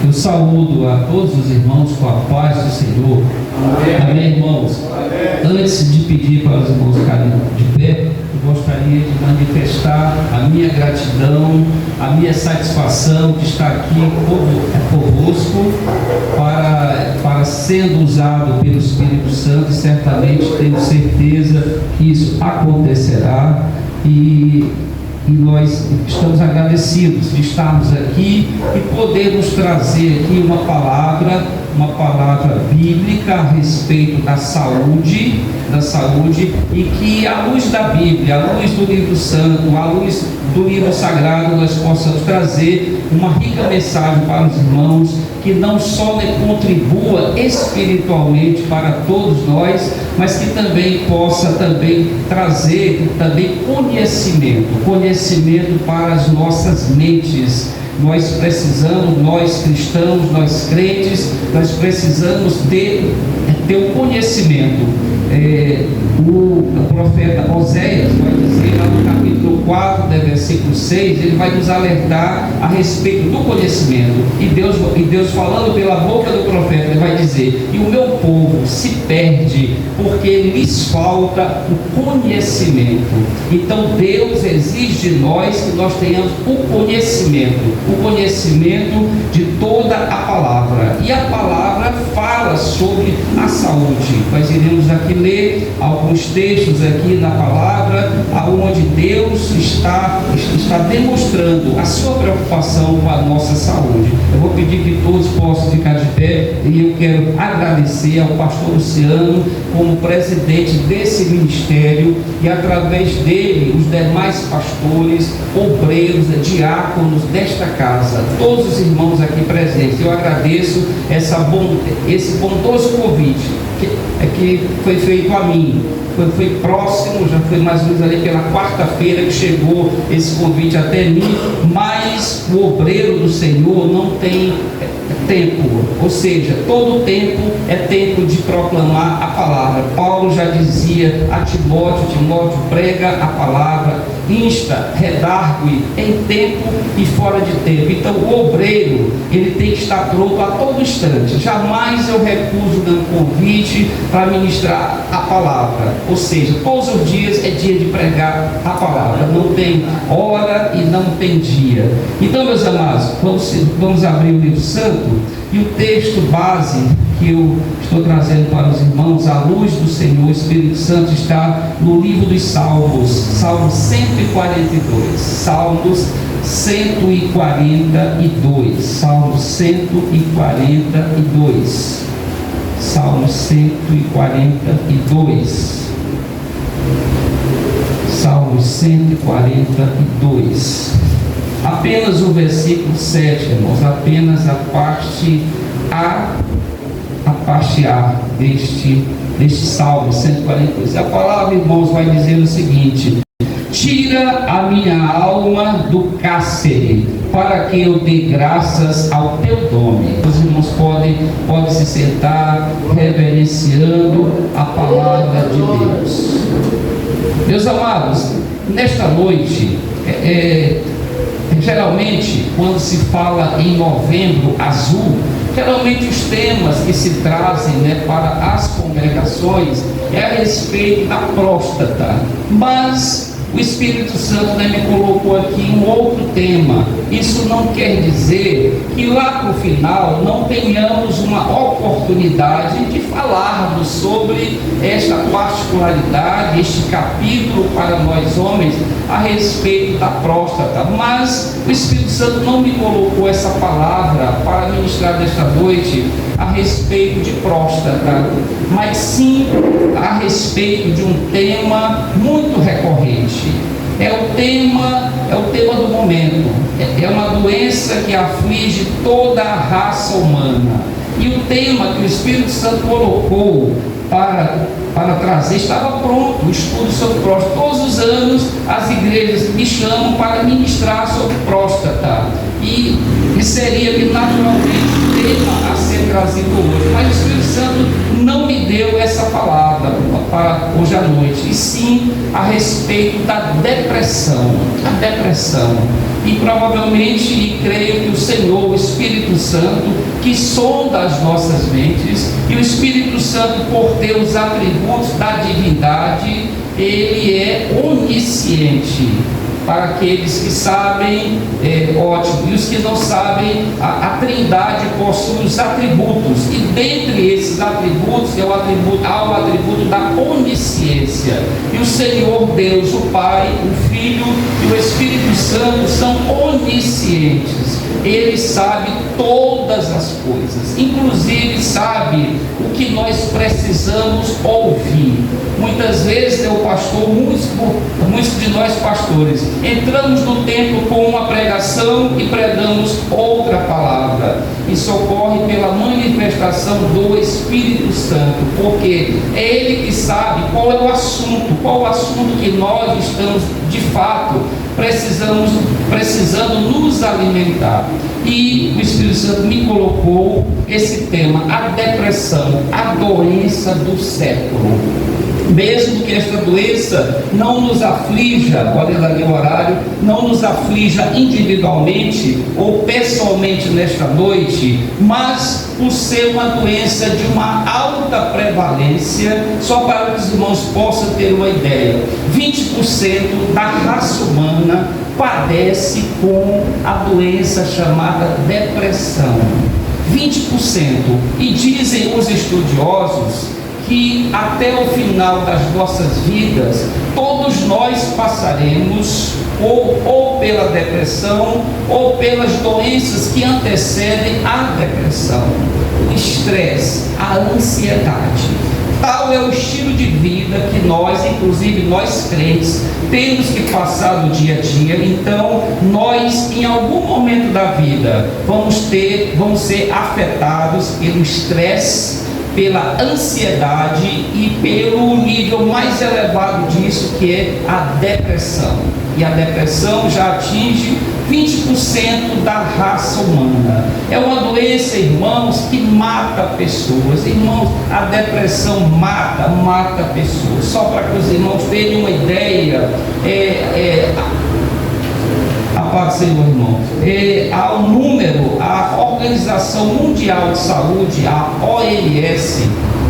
Eu saúdo a todos os irmãos com a paz do Senhor. Amém, irmãos? Antes de pedir para os irmãos ficarem de pé, eu gostaria de manifestar a minha gratidão, a minha satisfação de estar aqui convosco para sendo usado pelo Espírito Santo, e certamente tenho certeza que isso acontecerá. E nós estamos agradecidos de estarmos aqui e podermos trazer aqui uma palavra bíblica a respeito da saúde, e que à luz da Bíblia, à luz do livro santo, à luz do livro sagrado, nós possamos trazer uma rica mensagem para os irmãos, que não só contribua espiritualmente para todos nós, mas que também possa trazer conhecimento para as nossas mentes. Nós precisamos, nós cristãos, nós crentes, nós precisamos ter o conhecimento. O profeta Oséias vai dizer lá no capítulo 4, versículo 6, ele vai nos alertar a respeito do conhecimento. E Deus falando pela boca do profeta, ele vai dizer: e o meu povo se perde porque lhes falta o conhecimento. Então Deus exige de nós que nós tenhamos o conhecimento de toda a palavra. E a palavra fala sobre a saúde. Nós iremos aqui ler alguns textos aqui na palavra, aonde Deus está demonstrando a sua preocupação com a nossa saúde. Eu vou pedir que todos possam ficar de pé, e eu quero agradecer ao pastor Luciano como presidente desse ministério, e através dele os demais pastores, obreiros, diáconos desta casa, todos os irmãos aqui presentes. Eu agradeço esse bondoso convite que foi feito a mim. Foi próximo, já foi mais ou menos ali pela quarta-feira que chegou esse convite até mim. Mas o obreiro do Senhor não tem tempo, ou seja, todo tempo é tempo de proclamar a palavra. Paulo já dizia a Timóteo, prega a palavra, insta, redargue em tempo e fora de tempo. Então o obreiro, ele tem que estar pronto a todo instante. Jamais eu recuso um convite para ministrar a palavra, ou seja, todos os dias é dia de pregar a palavra, não tem hora e não tem dia. Então, meus amados, vamos abrir o livro santo, e o texto base que eu estou trazendo para os irmãos, à luz do Senhor, o Espírito Santo, está no livro dos Salmos, Salmo 142, Salmos 142, Salmo 142, Salmo 142, Salmo 142. Apenas o versículo 7, irmãos, apenas a parte A deste Salmo 142. A palavra, irmãos, vai dizer o seguinte: tira a minha alma do cárcere, para que eu dê graças ao teu nome. Os irmãos podem se sentar, reverenciando a palavra de Deus. Meus amados, nesta noite, geralmente, quando se fala em Novembro Azul, geralmente os temas que se trazem, para as congregações é a respeito da próstata. Mas o Espírito Santo me colocou aqui um outro tema. Isso não quer dizer que lá para o final não tenhamos uma oportunidade de falarmos sobre esta particularidade, este capítulo para nós homens a respeito da próstata. Mas o Espírito Santo não me colocou essa palavra para ministrar desta noite a respeito de próstata, mas sim a respeito de um tema muito recorrente. É o tema do momento. É uma doença que aflige toda a raça humana. E o tema que o Espírito Santo colocou para trazer estava pronto, o estudo sobre próstata. Todos os anos as igrejas me chamam para ministrar sobre próstata. E seria naturalmente o tema a ser trazido hoje. Mas o Espírito Santo não me deu essa palavra para hoje à noite, e sim a respeito da depressão. A depressão. E provavelmente, e creio que o Senhor, o Espírito Santo, que sonda as nossas mentes, e o Espírito Santo, por ter os atributos da divindade, ele é onisciente. Para aqueles que sabem, ótimo, e os que não sabem, a Trindade possui os atributos, e dentre esses atributos há o atributo da onisciência. E o Senhor Deus, o Pai, o Filho e o Espírito Santo são oniscientes. Ele sabe todas as coisas, inclusive sabe o que nós precisamos ouvir. Muitas vezes, muitos de nós pastores, entramos no templo com uma pregação e pregamos outra palavra. Isso ocorre pela manifestação do Espírito Santo, porque é Ele que sabe qual é o assunto que nós estamos de fato precisando nos alimentar. E o Espírito Santo me colocou esse tema, a depressão, a doença do século. Mesmo que esta doença não nos aflija, olha ali o horário, não nos aflija individualmente ou pessoalmente nesta noite, mas por ser uma doença de uma alta prevalência, só para que os irmãos possam ter uma ideia, 20% da raça humana padece com a doença chamada depressão. 20%. E dizem os estudiosos que até o final das nossas vidas, todos nós passaremos ou pela depressão ou pelas doenças que antecedem a depressão. O estresse, a ansiedade. Tal é o estilo de vida que nós, inclusive nós crentes, temos que passar no dia a dia. Então, nós, em algum momento da vida, vamos ser afetados pelo estresse, pela ansiedade e pelo nível mais elevado disso, que é a depressão. E a depressão já atinge 20% da raça humana. É uma doença, irmãos, que mata pessoas. Irmãos, a depressão mata pessoas. Só para que os irmãos tenham uma ideia, a paz do Senhor, irmão. Há um número, a Organização Mundial de Saúde, a OMS,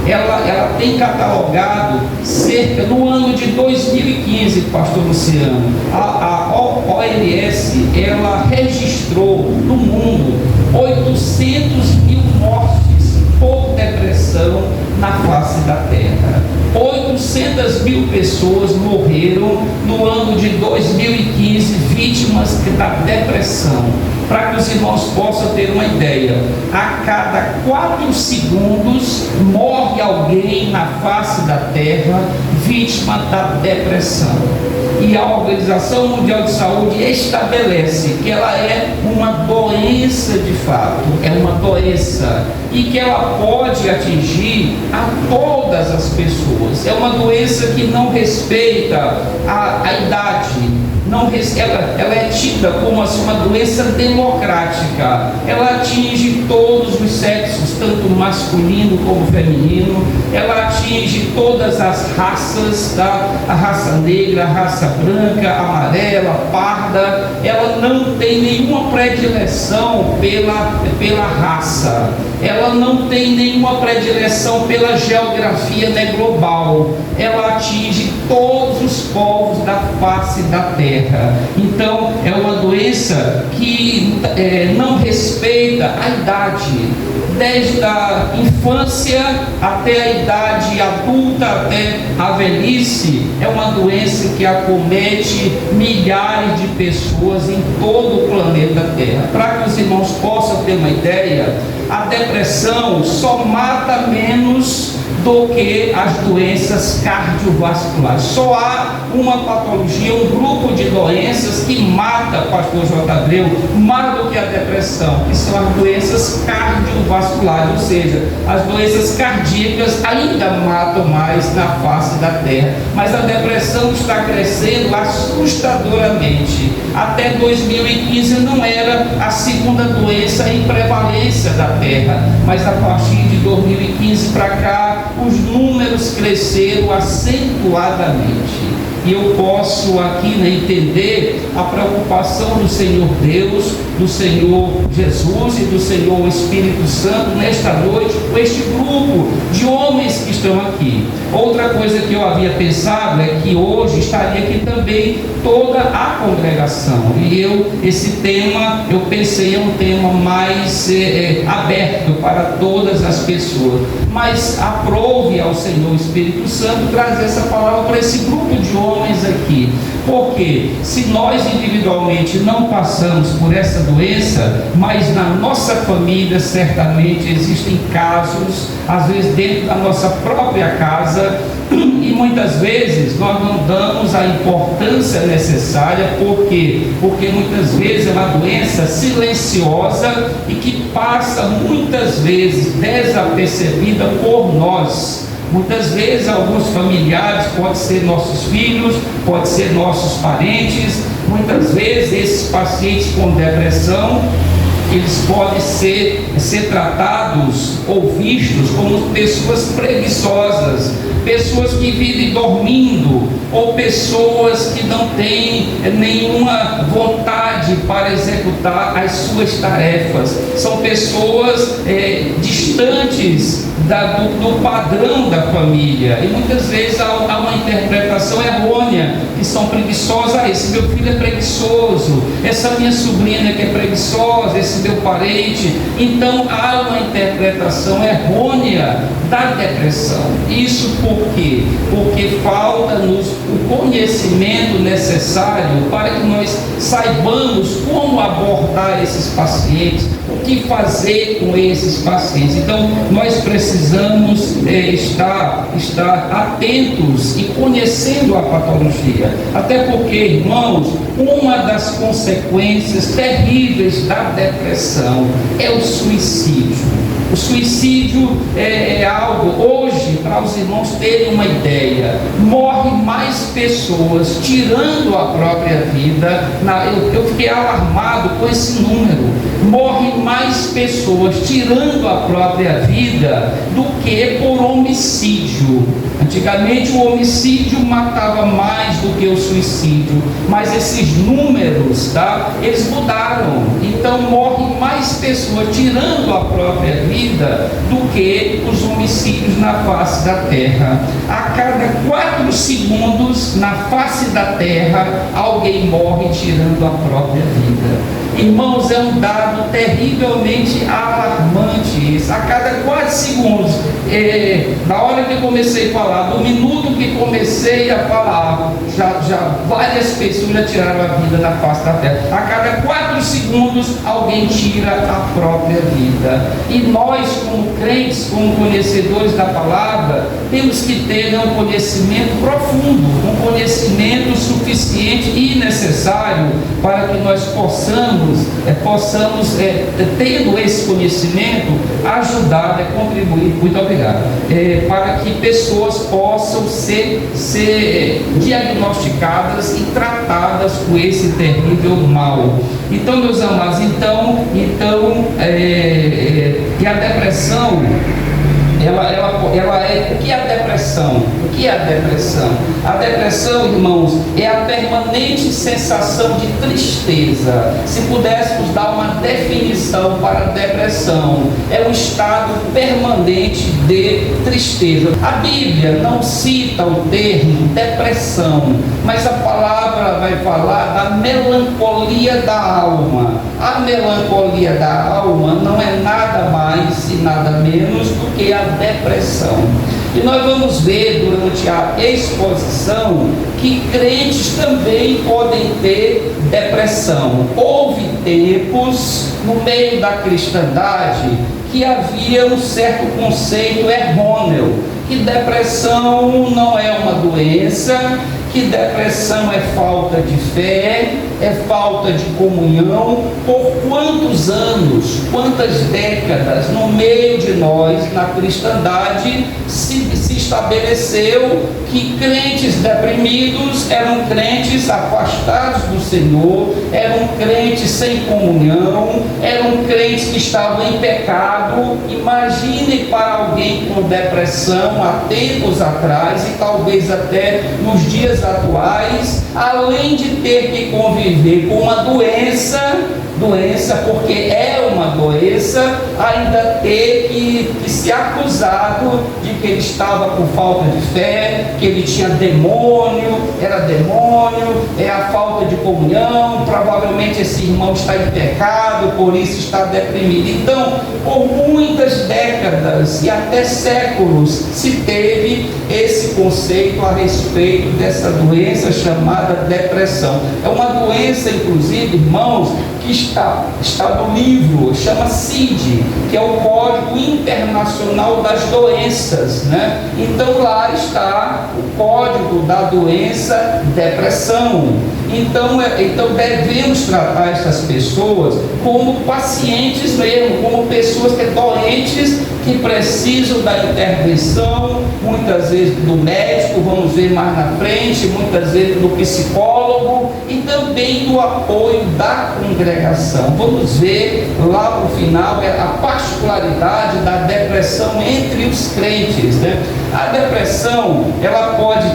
ela tem catalogado cerca, no ano de 2015, pastor Luciano, a OMS, ela registrou no mundo 800 mil mortes por depressão na face da terra. 800 mil pessoas morreram no ano de 2015 vítimas da depressão. Para que os irmãos possam ter uma ideia, a cada 4 segundos morre alguém na face da terra vítima da depressão. E a Organização Mundial de Saúde estabelece que ela é uma doença de fato, é uma doença, e que ela pode atingir a todas as pessoas. É uma doença que não respeita a idade. Ela é tida como assim, uma doença democrática. Ela atinge todos os sexos, tanto masculino como feminino. Ela atinge todas as raças, a raça negra, a raça branca, amarela, parda. Ela não tem nenhuma predileção pela raça. Ela não tem nenhuma predileção pela geografia, né, global. Ela atinge todos os povos da face da terra. Então, é uma doença que não respeita a idade, desde a infância até a idade adulta, até a velhice. É uma doença que acomete milhares de pessoas em todo o planeta Terra. Para que os irmãos possam ter uma ideia, a depressão só mata menos do que as doenças cardiovasculares. Só há uma patologia, um grupo de doenças que mata, pastor J. Abreu, mais do que a depressão, que são as doenças cardiovasculares, ou seja, as doenças cardíacas ainda matam mais na face da terra. Mas a depressão está crescendo assustadoramente. Até 2015 não era a segunda doença em prevalência da terra, mas a partir de 2015 para cá, os números cresceram acentuadamente. e eu posso aqui entender a preocupação do Senhor Deus, do Senhor Jesus e do Senhor Espírito Santo nesta noite com este grupo de homens que estão aqui. Outra coisa que eu havia pensado é que hoje estaria aqui também toda a congregação, e esse tema, eu pensei, é um tema mais aberto para todas as pessoas, mas aprove ao Senhor Espírito Santo trazer essa palavra para esse grupo de homens aqui, porque se nós individualmente não passamos por essa doença, mas na nossa família certamente existem casos, às vezes dentro da nossa própria casa, e muitas vezes nós não damos a importância necessária. Por quê? Porque muitas vezes é uma doença silenciosa e que passa muitas vezes desapercebida por nós. Muitas vezes alguns familiares, pode ser nossos filhos, pode ser nossos parentes. Muitas vezes esses pacientes com depressão, eles podem ser tratados ou vistos como pessoas preguiçosas, pessoas que vivem dormindo, ou pessoas que não têm nenhuma vontade para executar as suas tarefas. São pessoas distantes do padrão da família, e muitas vezes há uma interpretação errônea, que são preguiçosas. Esse meu filho é preguiçoso, essa minha sobrinha que é preguiçosa, esse meu parente. Então há uma interpretação errônea da depressão. Isso por quê? Porque falta-nos o conhecimento necessário para que nós saibamos como abordar esses pacientes, o que fazer com esses pacientes. Então nós precisamos estar atentos e conhecendo a patologia, até porque, irmãos, uma das consequências terríveis da depressão é o suicídio. O suicídio é algo, hoje, para os irmãos terem uma ideia, morre mais pessoas tirando a própria vida. Eu fiquei alarmado com esse número. Morre mais pessoas tirando a própria vida do que por homicídio. Antigamente o homicídio matava mais do que o suicídio, mas esses números, eles mudaram. Então morrem mais pessoas tirando a própria vida do que os homicídios na face da terra. A cada 4 segundos na face da terra alguém morre tirando a própria vida. Irmãos, é um dado terrivelmente alarmante isso. A cada 4 segundos, na hora que eu comecei a falar, do minuto que comecei a falar, já várias pessoas já tiraram a vida da face da terra. A cada 4 segundos alguém tira a própria vida. E nós, como crentes, como conhecedores da palavra, temos que ter um conhecimento profundo, um conhecimento suficiente e necessário para que nós possamos tendo esse conhecimento, ajudar, contribuir, muito obrigado, para que pessoas possam ser diagnosticadas e tratadas com esse terrível mal. Então, meus amados, que a depressão, ela é. O que é a depressão? O que é a depressão? A depressão, irmãos, é a permanente sensação de tristeza. Se pudéssemos dar uma definição para a depressão, é um estado permanente de tristeza. A Bíblia não cita o termo depressão, mas a palavra vai falar da melancolia da alma. A melancolia da alma não é nada mais e nada menos do que a depressão. E nós vamos ver durante a exposição que crentes também podem ter depressão. Houve tempos no meio da cristandade que havia um certo conceito errôneo, que depressão não é uma doença, que depressão é falta de fé, é falta de comunhão. Por quantos anos, quantas décadas no meio de nós, na cristandade, se estabeleceu que crentes deprimidos eram crentes afastados do Senhor, eram crentes sem comunhão, eram crentes que estavam em pecado. Imagine para alguém com depressão há tempos atrás, e talvez até nos dias dias atuais, além de ter que conviver com uma doença, porque é uma doença, ainda ter que ser acusado de que ele estava com falta de fé, que ele tinha demônio, é a falta de comunhão, provavelmente esse irmão está em pecado, por isso está deprimido. Então, por muitas décadas e até séculos se teve esse conceito a respeito dessa doença chamada depressão. É uma doença, inclusive, irmãos, que está no livro, chama CID, que é o Código Internacional das Doenças, né? Então lá está o código da doença depressão. Então devemos tratar essas pessoas como pacientes mesmo, como pessoas doentes que precisam da intervenção, muitas vezes do médico, vamos ver mais na frente, muitas vezes do psicólogo e também do apoio da congregação. Vamos ver lá no final a particularidade da depressão entre os crentes, né? A depressão, ela pode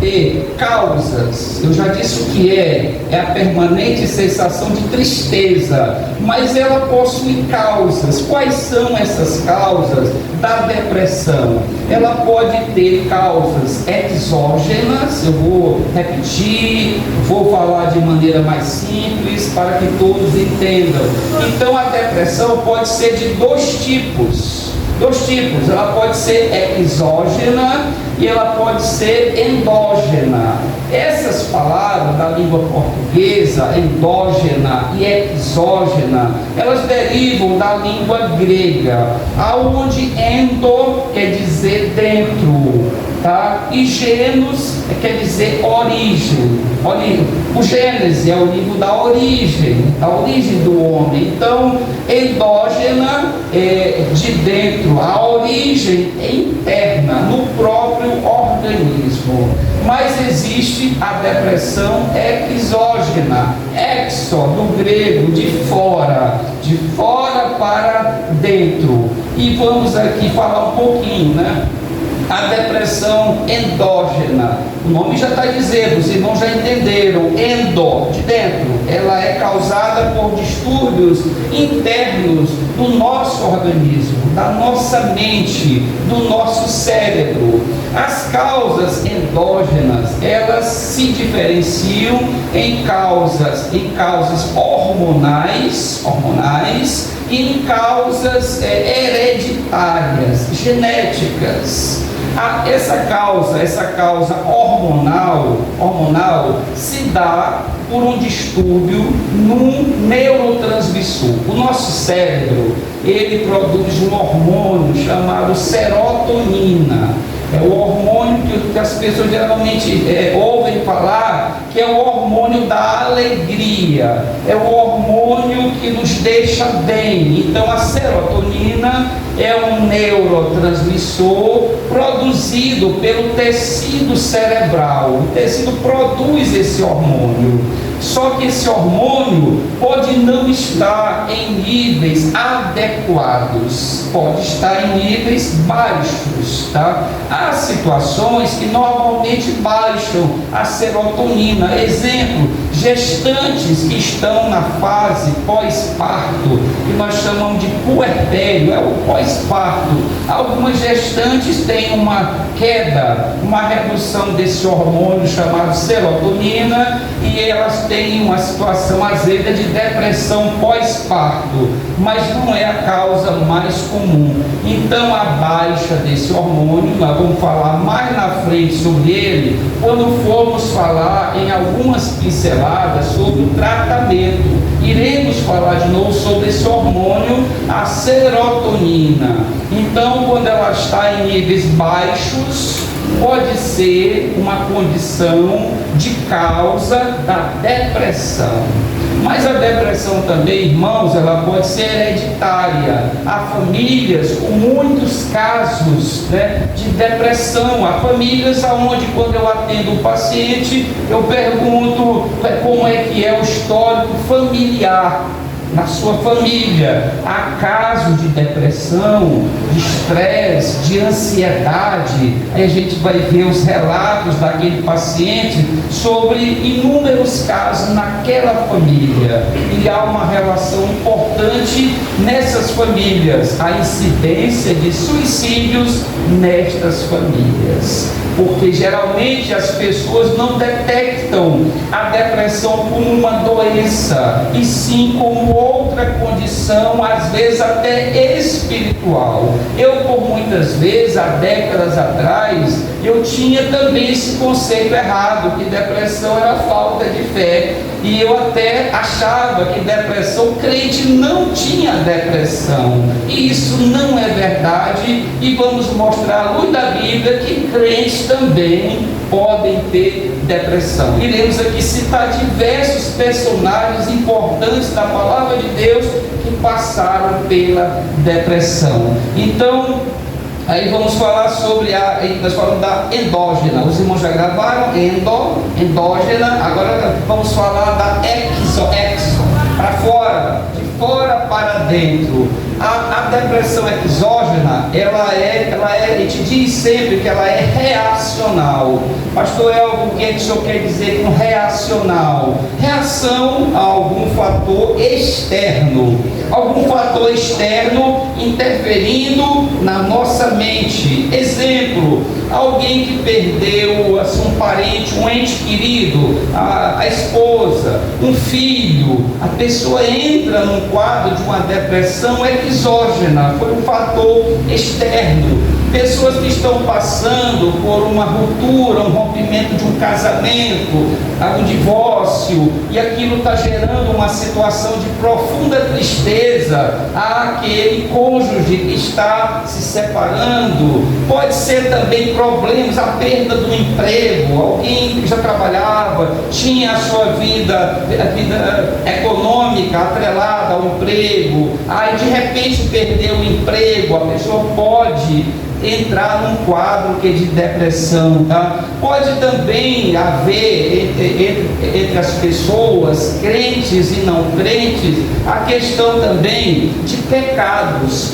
ter causas. Eu já disse o que é a permanente sensação de tristeza, mas ela possui causas. Quais são essas causas da depressão? Ela pode ter causas exógenas, eu vou repetir, vou falar de maneira mais simples para que todos entendam. Então a depressão pode ser de dois tipos, ela pode ser exógena e ela pode ser endógena. Essas palavras da língua portuguesa, endógena e exógena, elas derivam da língua grega, aonde endo quer dizer dentro, tá? E genos quer dizer origem. O Gênesis é o livro da origem do homem. Então, endógena é de dentro, a origem é interna, no próprio organismo. Mas existe a depressão exógena, exo, do grego, de fora para dentro. E vamos aqui falar um pouquinho, né? A depressão endógena, o nome já está dizendo, os irmãos já entenderam, endo, de dentro, ela é causada por distúrbios internos do nosso organismo, da nossa mente, do nosso cérebro. As causas endógenas, elas se diferenciam em causas hormonais e em causas hereditárias, genéticas. Essa causa hormonal se dá por um distúrbio num neurotransmissor. O nosso cérebro, ele produz um hormônio chamado serotonina. É o hormônio que as pessoas geralmente ouvem falar, que é o hormônio da alegria, é o hormônio que nos deixa bem. Então a serotonina é um neurotransmissor produzido pelo tecido cerebral. O tecido produz esse hormônio. Só que esse hormônio pode não estar em níveis adequados, pode estar em níveis baixos, tá? Há situações que normalmente baixam a serotonina. Exemplo, gestantes que estão na fase pós-parto, que nós chamamos de puerpério, é o pós-parto. Algumas gestantes têm uma queda, uma redução desse hormônio chamado serotonina, e elas têm uma situação azeda de depressão pós-parto, mas não é a causa mais comum. Então a baixa desse hormônio, nós vamos falar mais na frente sobre ele, quando formos falar em algumas pinceladas sobre o tratamento. Iremos falar de novo sobre esse hormônio, a serotonina. Então, quando ela está em níveis baixos, pode ser uma condição de causa da depressão. Mas a depressão também, irmãos, ela pode ser hereditária. Há famílias com muitos casos, né, de depressão. Há famílias onde, quando eu atendo o paciente, eu pergunto como é que é o histórico familiar na sua família. Há casos casos de depressão, de estresse, de ansiedade. Aí a gente vai ver os relatos daquele paciente sobre inúmeros casos naquela família. E há uma relação importante nessas famílias, a incidência de suicídios nestas famílias. Porque geralmente as pessoas não detectam a depressão como uma doença, e sim como outra condição, às vezes até espiritual. Eu, por muitas vezes, há décadas atrás, eu tinha também esse conceito errado, que depressão era falta de fé. E eu até achava que depressão, crente não tinha depressão. E isso não é verdade. E vamos mostrar à luz da Bíblia que crentes também podem ter depressão. Iremos aqui citar diversos personagens importantes da palavra de Deus que passaram pela depressão. Então, aí vamos falar sobre nós falamos da endógena. Os irmãos já gravaram endógena. Agora vamos falar da exo, para fora, de fora para dentro. A depressão exógena, a gente diz sempre que ela é reacional. Pastor Elvio, o que o senhor quer dizer com reacional? Reação a algum fator externo interferindo na nossa mente. Exemplo, alguém que perdeu um parente, um ente querido, a esposa, um filho, a pessoa entra num quadro de uma depressão exógena, foi um fator externo. Pessoas que estão passando por uma ruptura, um rompimento de um casamento, um divórcio, e aquilo está gerando uma situação de profunda tristeza àquele cônjuge que está se separando. Pode ser também problemas, a perda do emprego, alguém que já trabalhava, tinha a sua vida econômica atrelada ao emprego, aí de repente perdeu o emprego, a pessoa pode entrar num quadro que é de depressão, tá? Pode também haver entre as pessoas, crentes e não crentes, a questão também de pecados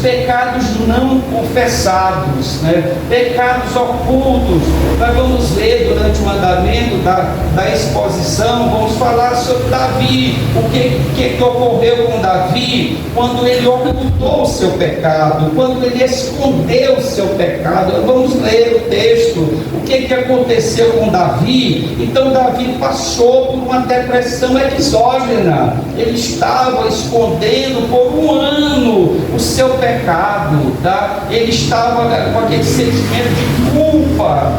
não confessados, né? Pecados ocultos. Nós vamos ler durante o andamento da exposição, vamos falar sobre Davi, o que ocorreu com Davi quando ele ocultou o seu pecado, quando ele escondeu o seu pecado. Vamos ler o texto, o que aconteceu com Davi. Então Davi passou por uma depressão exógena, ele estava escondendo por um ano o seu pecado, tá? Ele estava com aquele sentimento de culpa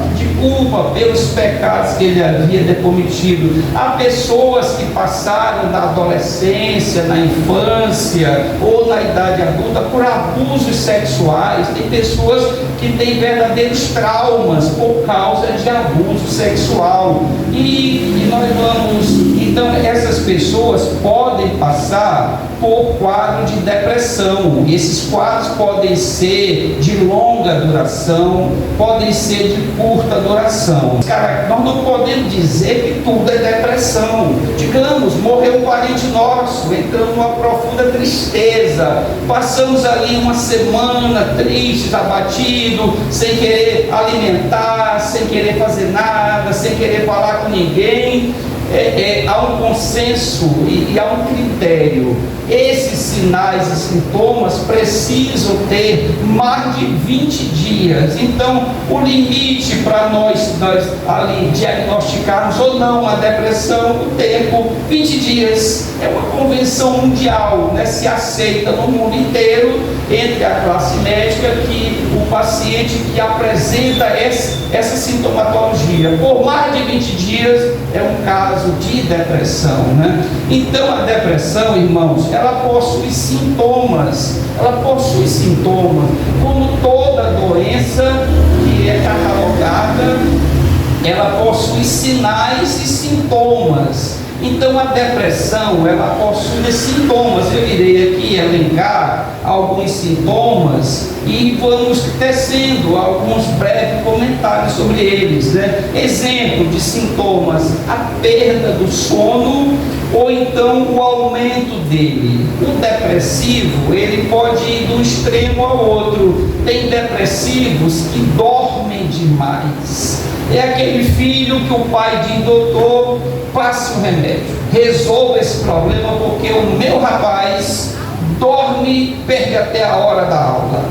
pelos pecados que ele havia cometido. Há pessoas que passaram da adolescência, na infância ou na idade adulta por abusos sexuais. Tem pessoas que têm verdadeiros traumas por causa de abuso sexual. E nós vamos... Então, essas pessoas podem passar por quadro de depressão. Esses quadros podem ser de longa duração, podem ser de curta duração. Cara, nós não podemos dizer que tudo é depressão. Digamos, morreu um parente nosso, entramos numa profunda tristeza, passamos ali uma semana tristes, abatido, sem querer alimentar, sem querer fazer nada, sem querer falar com ninguém. Há um consenso e há um critério. Esses sinais e sintomas precisam ter mais de 20 dias. Então, o limite para nós ali diagnosticarmos ou não a depressão, o tempo, 20 dias. É uma convenção mundial, né? Se aceita no mundo inteiro, entre a classe médica, que o paciente que apresenta essa sintomatologia por mais de 20 dias é um caso de depressão, né? Então a depressão, irmãos, ela possui sintomas, como toda doença que é catalogada, ela possui sinais e sintomas. Então a depressão, ela possui sintomas. Eu irei aqui elencar alguns sintomas e vamos tecendo alguns breves comentários sobre eles, né? Exemplo de sintomas: a perda do sono ou então o aumento dele. O depressivo, ele pode ir de um extremo ao outro. Tem depressivos que dormem demais. É aquele filho que o pai diz: doutor, passe um remédio, resolva esse problema, porque o meu rapaz dorme, perde até a hora da aula,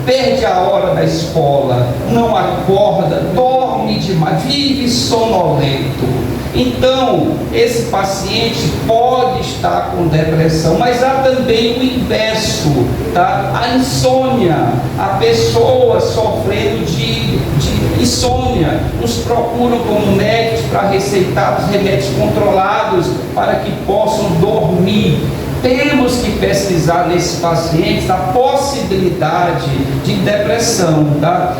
perde a hora da escola, não acorda, dorme demais, vive sonolento. Então, esse paciente pode estar com depressão, mas há também o inverso, tá? A insônia, a pessoa sofrendo de insônia, nos procuram como médicos para receitar os remédios controlados para que possam dormir. Temos que pesquisar nesses pacientes a possibilidade de depressão, tá?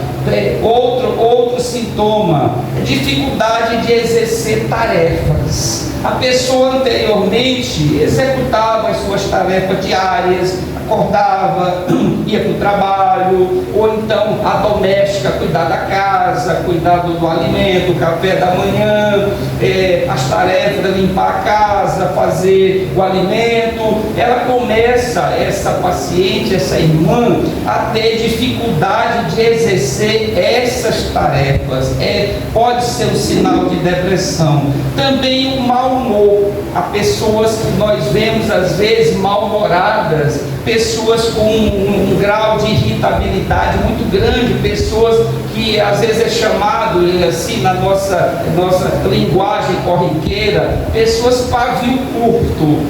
Outro sintoma: dificuldade de exercer tarefas. A pessoa anteriormente executava as suas tarefas diárias, acordava, ia para o trabalho, ou então a doméstica, cuidar da casa, cuidar do alimento, o café da manhã, as tarefas de limpar a casa, fazer o alimento. Ela começa, essa paciente, essa irmã, a ter dificuldade de exercer essas tarefas. Pode ser um sinal de depressão. Também o mau humor. Há pessoas que nós vemos às vezes mal-humoradas, pessoas com um grau de irritabilidade muito grande, pessoas que às vezes é chamado assim na nossa linguagem corriqueira, pessoas pavio curto,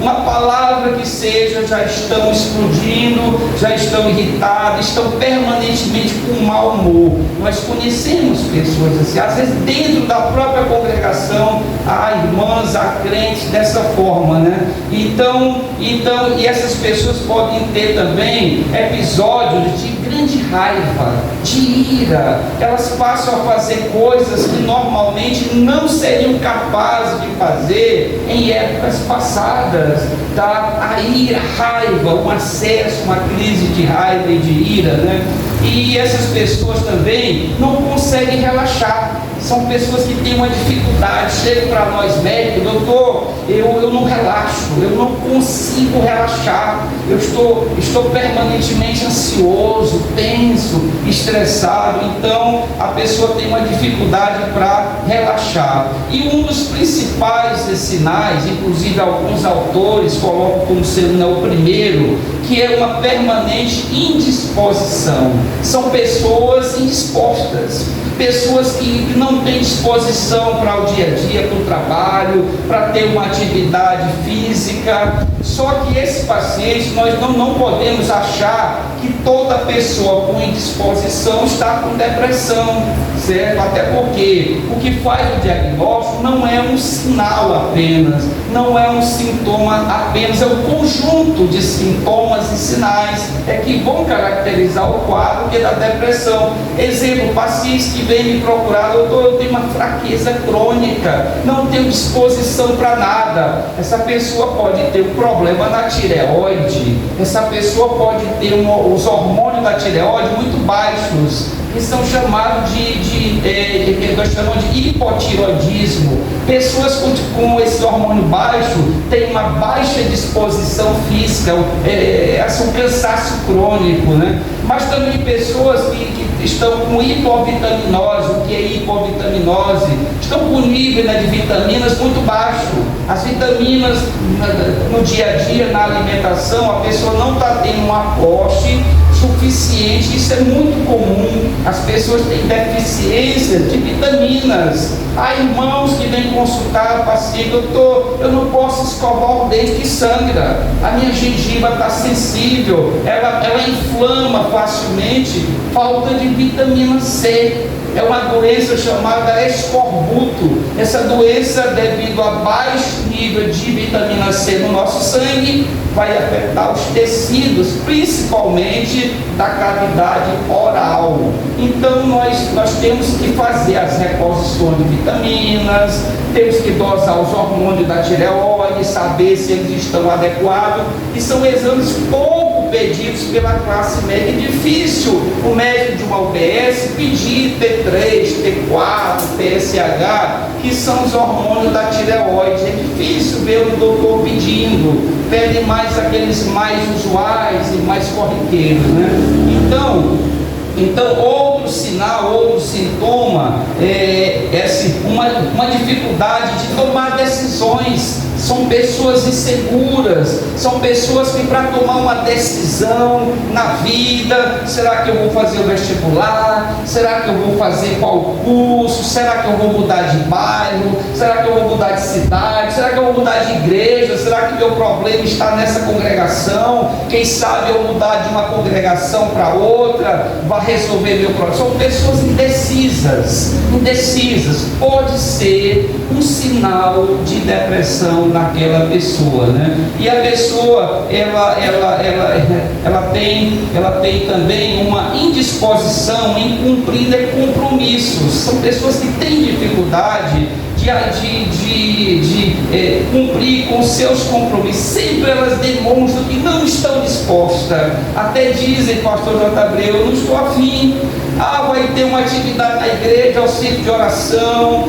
uma palavra que seja, já estão explodindo, já estão irritadas, estão permanentemente com mau humor. Nós conhecemos pessoas assim, às vezes dentro da própria congregação há irmãs, há crentes dessa forma, né? Então, e essas pessoas podem ter também episódios de grande raiva, de ira. Elas passam a fazer coisas que normalmente não seriam capazes de fazer em épocas passadas, tá? A ira, a raiva, um acesso, uma crise de raiva e de ira, né? E essas pessoas também não conseguem relaxar. São pessoas que têm uma dificuldade, chegam para nós médicos: doutor, eu não relaxo, eu não consigo relaxar, eu estou permanentemente ansioso, tenso, estressado. Então a pessoa tem uma dificuldade para relaxar. E um dos principais sinais, inclusive alguns autores colocam como sendo o primeiro, que é uma permanente indisposição. São pessoas indispostas, pessoas que não têm disposição para o dia a dia, para o trabalho, para ter uma atividade física. Só que esse paciente, nós não podemos achar que toda pessoa com indisposição está com depressão, certo? Até porque o que faz o diagnóstico não é um sinal apenas, não é um sintoma apenas, é um conjunto de sintomas e sinais que vão caracterizar o quadro que é da depressão. Exemplo: pacientes que vêm me procurar: doutor, eu tenho uma fraqueza crônica, não tenho disposição para nada. Essa pessoa pode ter um problema na tireoide, essa pessoa pode ter os hormônios da tireoide muito baixos, que são chamados nós chamamos de hipotiroidismo. Pessoas com esse hormônio baixo têm uma baixa disposição física, um cansaço crônico, né? Mas também pessoas que estão com hipovitaminose. O que é hipovitaminose? Estão com nível de vitaminas muito baixo. As vitaminas no dia a dia, na alimentação, a pessoa não está tendo um aporte suficiente. Isso é muito comum. As pessoas têm deficiência de vitaminas. Há irmãos que vêm consultar o paciente: doutor, eu não posso escovar o dente que sangra, a minha gengiva está sensível, ela inflama facilmente, falta de vitamina C. é uma doença chamada escorbuto. Essa doença, devido a baixo nível de vitamina C no nosso sangue, vai afetar os tecidos, principalmente da cavidade oral. Então nós temos que fazer as reposições de vitaminas, temos que dosar os hormônios da tireoide, saber se eles estão adequados, e são exames pouco pedidos pela classe média. É difícil o médico de uma UBS pedir T3, T4, TSH, que são os hormônios da tireoide. É difícil ver o doutor pedindo, pede mais aqueles mais usuais e mais corriqueiros, né? Então, outro sinal, outro sintoma uma dificuldade de tomar decisões. São pessoas inseguras, são pessoas que, para tomar uma decisão na vida, será que eu vou fazer o vestibular? Será que eu vou fazer qual curso? Será que eu vou mudar de bairro? Será que eu vou mudar de cidade? Será que eu vou mudar de igreja? Será que meu problema está nessa congregação? Quem sabe eu mudar de uma congregação para outra vai resolver meu problema? São pessoas indecisas. Pode ser um sinal de depressão naquela pessoa, né? E a pessoa ela tem também uma indisposição em cumprir compromissos. São pessoas que têm dificuldade de cumprir com seus compromissos. Sempre elas demonstram que não estão dispostas. Até dizem, pastor J. Abreu, eu não estou afim. Vai ter uma atividade na igreja, auxílio de oração,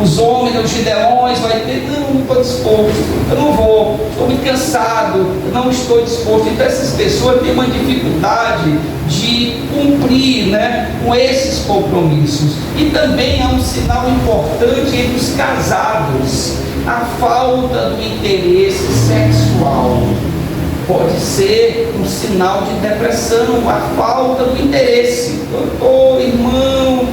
os homens, os gideões, vai ter, não estou disposto, eu não vou, estou muito cansado, eu não estou disposto. Então essas pessoas têm uma dificuldade de cumprir, né, com esses compromissos. E também há um sinal importante entre os casados: a falta do interesse sexual. Pode ser um sinal de depressão, a falta do interesse. Doutor, irmão,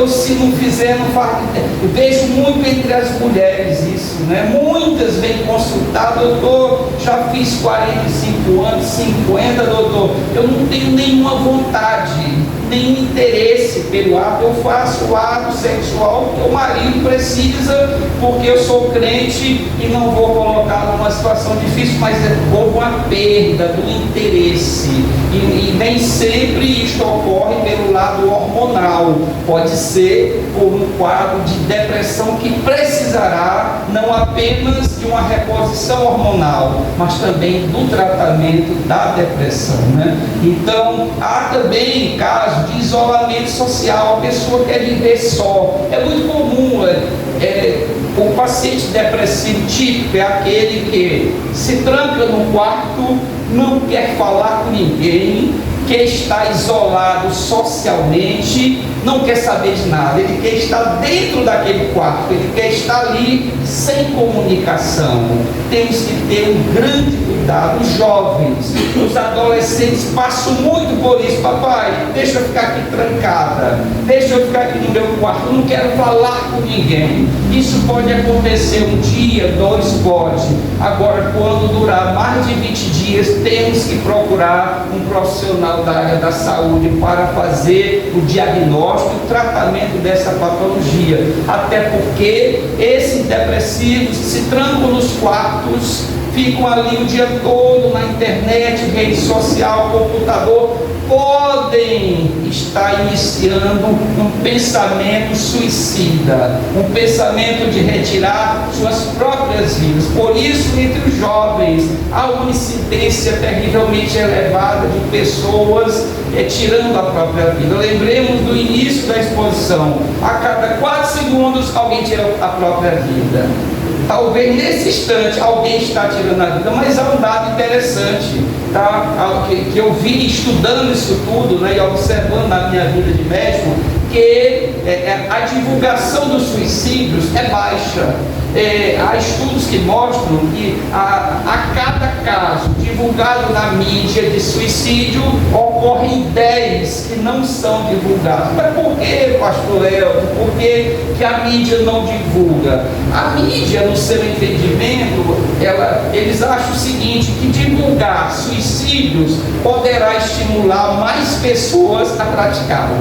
se não fizer, não faz. Eu vejo muito entre as mulheres isso, né? Muitas vêm consultar: doutor, já fiz 45 anos, 50, doutor, eu não tenho nenhuma vontade, nenhum interesse pelo ato. Eu faço o ato sexual que o marido precisa, porque eu sou crente e não vou colocar numa situação difícil, mas houve uma perda do interesse, e nem sempre isto ocorre pelo lado hormonal. Pode ser por um quadro de depressão que precisará não apenas de uma reposição hormonal, mas também do tratamento da depressão, né? Então há também casos de isolamento social. A pessoa quer viver só. É muito comum, o paciente depressivo típico é aquele que se tranca no quarto, não quer falar com ninguém, quer estar isolado socialmente, não quer saber de nada, ele quer estar dentro daquele quarto, ele quer estar ali sem comunicação. Temos que ter um grande cuidado. Os jovens, os adolescentes passam muito por isso: papai, deixa eu ficar aqui trancada, deixa eu ficar aqui no meu quarto, eu não quero falar com ninguém. Isso pode acontecer um dia, dois, pode. Agora, quando durar mais de 20 dias, temos que procurar um profissional da área da saúde para fazer o diagnóstico e o tratamento dessa patologia. Até porque esses depressivos se trancam nos quartos, ficam ali o dia todo na internet, rede social, computador, podem estar iniciando um pensamento suicida, um pensamento de retirar suas próprias vidas. Por isso, entre os jovens, há uma incidência terrivelmente elevada de pessoas tirando a própria vida. Lembremos do início da exposição: a cada 4 segundos alguém tira a própria vida. Talvez nesse instante alguém está tirando a vida, mas há um dado interessante, tá? que eu vi estudando isso tudo, né, e observando na minha vida de médico, que a divulgação dos suicídios é baixa. há estudos que mostram que a cada caso divulgado na mídia de suicídio, ocorrem 10 que não são divulgados. Mas por que, pastor Elton? Por que a mídia não divulga? A mídia, no seu entendimento, eles acham o seguinte, que divulgar suicídios poderá estimular mais pessoas a praticá-lo.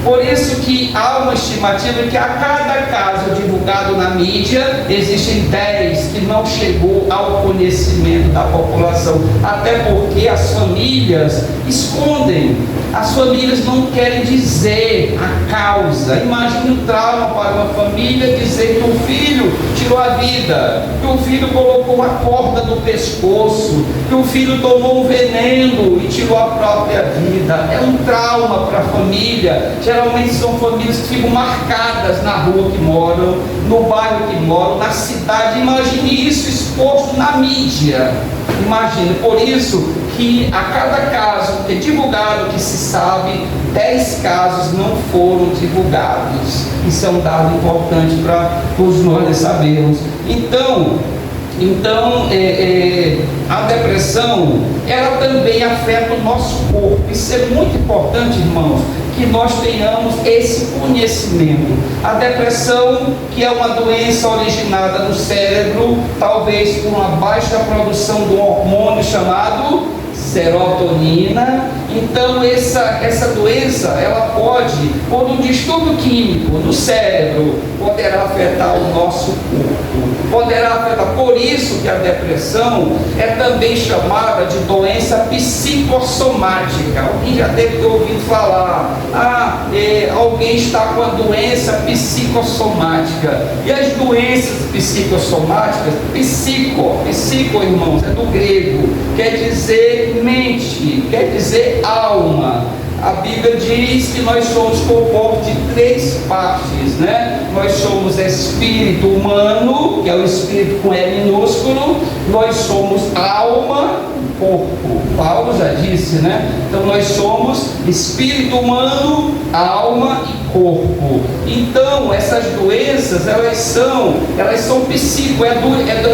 Por isso que há uma estimativa que a cada caso divulgado na mídia, existem 10 que não chegou ao conhecimento da população, até porque as famílias escondem, as famílias não querem dizer a causa. Imagine o trauma para uma família dizer que o filho tirou a vida, que o filho colocou uma corda no pescoço, que o filho tomou um veneno e tirou a própria vida. É um trauma para a família. Geralmente são famílias que ficam marcadas na rua que moram, no bairro que moram, na cidade. Imagine isso exposto na mídia. Imagine, por isso que a cada caso que é divulgado, que se sabe, 10 casos não foram divulgados. Isso é um dado importante para todos nós sabermos. Então, a depressão, ela também afeta o nosso corpo. Isso é muito importante, irmãos, que nós tenhamos esse conhecimento. A depressão, que é uma doença originada no cérebro, talvez por uma baixa produção do hormônio chamado serotonina. Então essa doença, ela pode, por um distúrbio químico no cérebro, poderá afetar o nosso corpo, poderá afetar. Por isso que a depressão é também chamada de doença psicossomática. Alguém já deve ter ouvido falar, alguém está com a doença psicossomática. E as doenças psicossomáticas, psico, irmãos, é do grego, quer dizer mente, quer dizer alma. A Bíblia diz que nós somos compostos de 3 partes, né? Nós somos espírito humano, que é o espírito com E minúsculo, nós somos alma e corpo. Paulo já disse, né? Então nós somos espírito humano, alma e corpo. Então essas doenças, elas são psíquico, é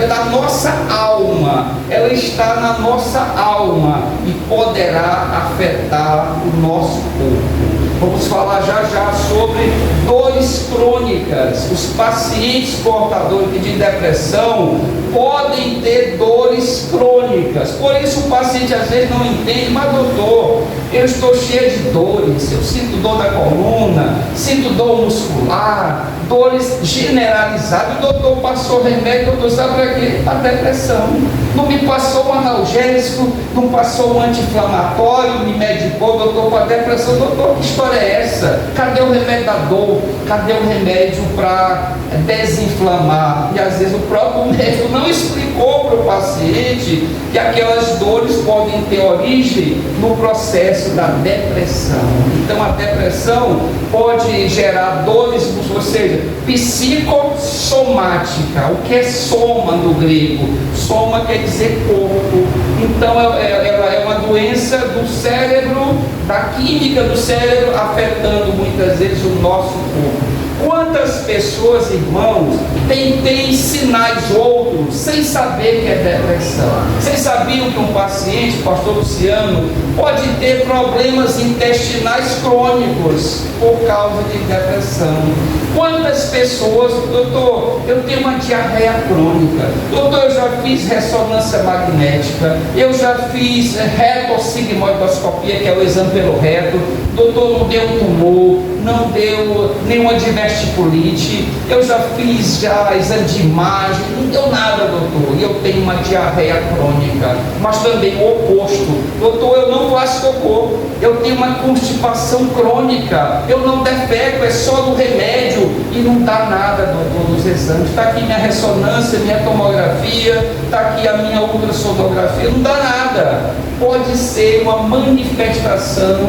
da nossa alma, ela está na nossa alma e poderá afetar o nosso corpo. Vamos falar já sobre dores crônicas. Os pacientes portadores de depressão podem ter dores crônicas. Por isso o paciente às vezes não entende, mas doutor, eu estou cheio de dores, eu sinto dor da coluna, sinto dor muscular, dores generalizadas. O doutor passou remédio, doutor, sabe para quê? Para depressão. Não me passou um analgésico, não passou um anti-inflamatório, me medicou, doutor, para depressão. Doutor, que história é essa? Cadê o remédio da dor? Cadê o remédio para desinflamar? E às vezes o próprio médico não explicou para o paciente que aquelas dores podem ter origem no processo da depressão. Então a depressão pode gerar dores, ou seja, psicossomática. O que é soma no grego? Soma quer dizer corpo. Então ela é uma doença do cérebro, da química do cérebro, afetando muitas vezes o nosso corpo. Quantas pessoas, irmãos, têm sinais outros sem saber que é depressão? Vocês sabiam que um paciente, pastor Luciano, pode ter problemas intestinais crônicos por causa de depressão? Quantas pessoas, doutor, eu tenho uma diarreia crônica, doutor, eu já fiz ressonância magnética, eu já fiz retossigmoidoscopia, que é o exame pelo reto, doutor, não deu tumor, não deu nenhuma diverticulite, eu já fiz exame de imagem, não deu nada, doutor, e eu tenho uma diarreia crônica. Mas também o oposto, doutor, eu não faço cocô, eu tenho uma constipação crônica, eu não defeco, é só no remédio e não dá nada, doutor, nos exames. Está aqui minha ressonância, minha tomografia, está aqui a minha ultrassonografia, não dá nada. Pode ser uma manifestação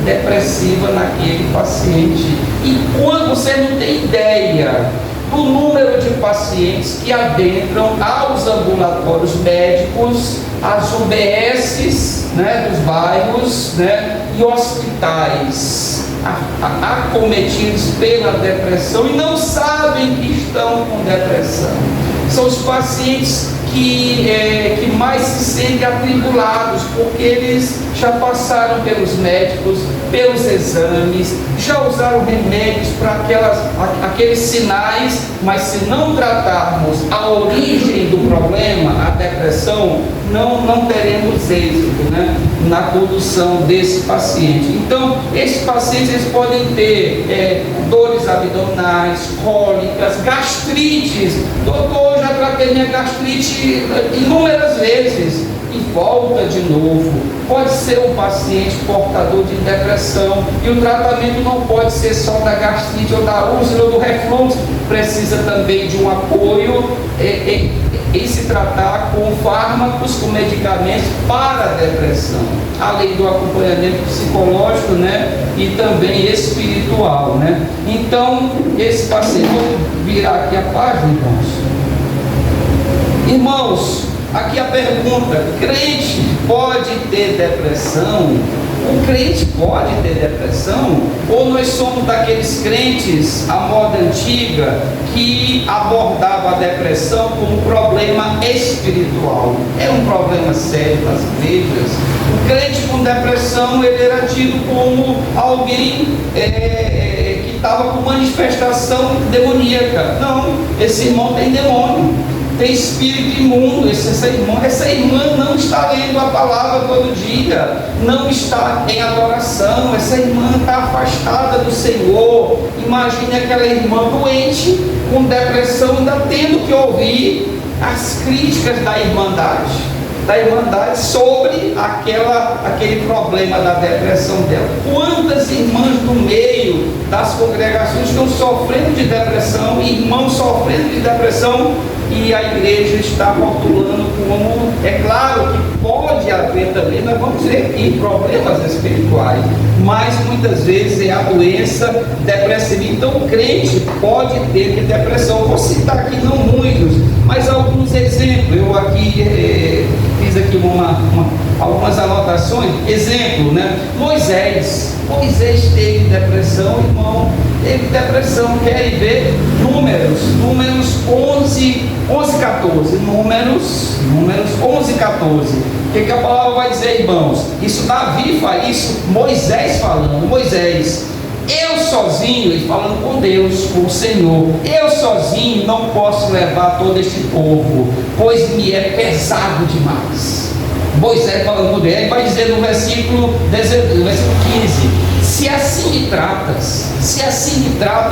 depressiva naquele paciente. E quando você não tem ideia do número de pacientes que adentram aos ambulatórios médicos, às UBSs, né, dos bairros, né, e hospitais acometidos pela depressão e não sabem que estão com depressão. são os pacientes que mais se sentem atribulados, porque eles já passaram pelos médicos, pelos exames, já usaram remédios para aqueles sinais, mas se não tratarmos a origem do problema, a depressão, não teremos êxito, né, na condução desse paciente. Então, esses pacientes eles podem ter dores abdominais, cólicas, gastrites. Doutor, já tratei minha gastrite inúmeras vezes e volta de novo. Pode ser um paciente portador de depressão, e o tratamento não pode ser só da gastrite ou da úlcera ou do refluxo, precisa também de um apoio em se tratar com fármacos, com medicamentos para a depressão, além do acompanhamento psicológico, né, e também espiritual, né. Então, esse paciente, vou virar aqui a página, irmãos, aqui a pergunta: crente pode ter depressão? O crente pode ter depressão? Ou nós somos daqueles crentes à moda antiga que abordava a depressão como problema espiritual? É um problema sério das igrejas. O crente com depressão, ele era tido como alguém que estava com manifestação demoníaca. Não, esse irmão tem demônio, tem espírito imundo. Essa irmã não está lendo a palavra todo dia, não está em adoração, essa irmã está afastada do Senhor. Imagine aquela irmã doente, com depressão, ainda tendo que ouvir as críticas da irmandade sobre aquele problema da depressão dela. Quantas irmãs no meio das congregações estão sofrendo de depressão, irmãos sofrendo de depressão, e a igreja está rotulando como, é claro que pode haver também, nós vamos ver aqui, problemas espirituais, mas muitas vezes é a doença depressiva. Então o crente pode ter depressão. Vou citar aqui não muitos, mas alguns exemplos. Eu aqui fiz aqui algumas anotações. Exemplo, né? Moisés teve depressão, irmão, teve depressão. Querem ver números 11:14, números 11:14. O que a palavra vai dizer, irmãos? Isso Davi faz, isso Moisés falando. Moisés: eu sozinho, ele falando com Deus, com o Senhor, eu sozinho não posso levar todo este povo, pois me é pesado demais. Moisés falando com Deus, ele vai dizer no versículo 15: se assim me tratas,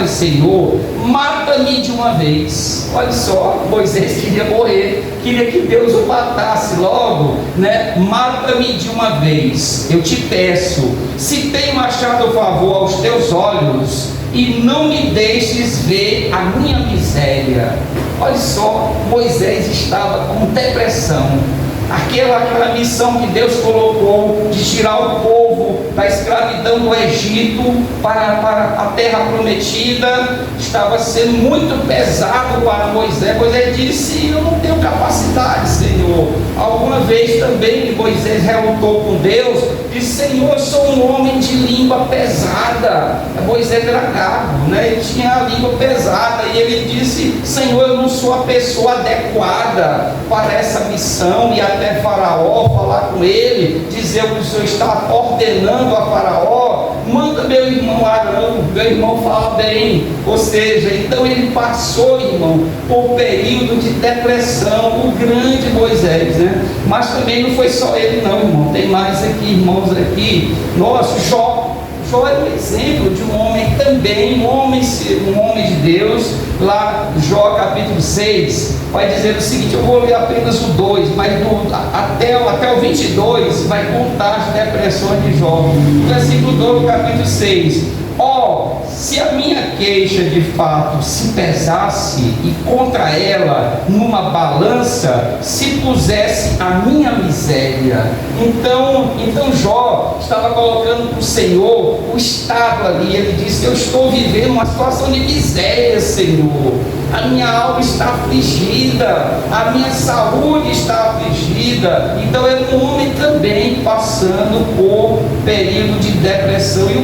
Senhor, mata-me de uma vez. Olha só, Moisés queria morrer, queria que Deus o matasse logo, né? Mata-me de uma vez, eu te peço, se tenho achado favor aos teus olhos, e não me deixes ver a minha miséria. Olha só, Moisés estava com depressão. Aquela missão que Deus colocou de tirar o povo da escravidão do Egito para a terra prometida estava sendo muito pesado para Moisés. Moisés disse: eu não tenho capacidade, Senhor. Alguma vez também Moisés relutou com Deus, disse: Senhor, eu sou um homem de língua pesada. Moisés era gago, né? Ele tinha a língua pesada, e ele disse: Senhor, eu não sou a pessoa adequada para essa missão. E até Faraó falar com ele, dizer o que o Senhor está ordenando a Faraó: manda meu irmão Arão, meu irmão fala bem. Ou seja, então ele passou, irmão, por um período de depressão, o grande Moisés, né? Mas também não foi só ele não, irmão, tem mais aqui, irmãos aqui. Nossa, Jó é um exemplo de um homem também, um homem de Deus. Lá, Jó capítulo 6, vai dizer o seguinte, eu vou ler apenas o 2, mas até o 22 vai contar as depressões de Jó. Versículo 2 do capítulo 6: se a minha queixa de fato se pesasse, e contra ela numa balança se pusesse a minha miséria. Então Jó estava colocando para o Senhor o estado ali. Ele disse: eu estou vivendo uma situação de miséria, Senhor. a minha alma está afligida, a minha saúde está afligida. Então era um homem também passando por período de depressão. E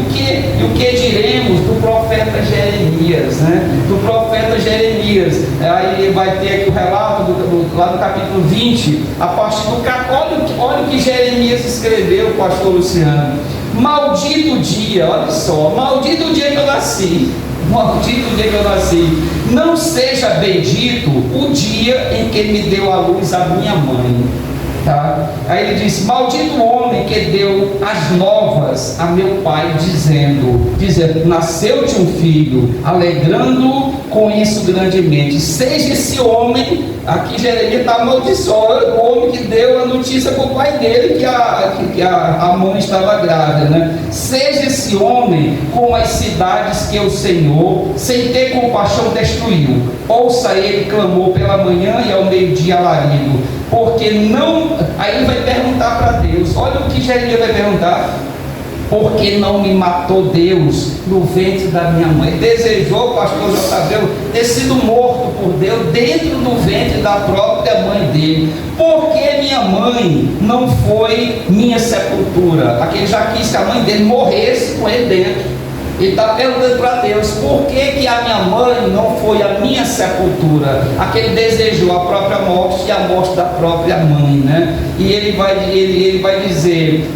o que diremos do profeta Jeremias, né? Do profeta Jeremias. Aí vai ter aqui o relato lá no capítulo 20, a partir do olha o que Jeremias escreveu, pastor Luciano. Maldito dia, olha só, maldito o dia que eu nasci. Maldito o dia que eu nasci. Não seja bendito o dia em que me deu à luz a minha mãe. Tá? Aí ele disse: maldito o homem que deu as novas a meu pai, dizendo: nasceu-te um filho, alegrando com isso grandemente. Seja esse homem, aqui Jeremias está amaldiçoando o homem que deu a notícia para o pai dele que a mãe estava grávida, né? Seja esse homem como as cidades que o Senhor, sem ter compaixão, destruiu. Ouça, ele clamou pela manhã e ao meio-dia alarido, porque não. Aí ele vai perguntar para Deus, olha o que Jeremias vai perguntar: porque não me matou Deus no ventre da minha mãe? Desejou, pastor JB, ter sido morto por Deus dentro do ventre da própria mãe dele. Porque minha mãe não foi minha sepultura? Aquele já quis que a mãe dele morresse com ele dentro. Ele está perguntando para Deus: por que a minha mãe não foi a minha sepultura? Aquele desejou a própria morte e a morte da própria mãe, né? E ele vai dizer: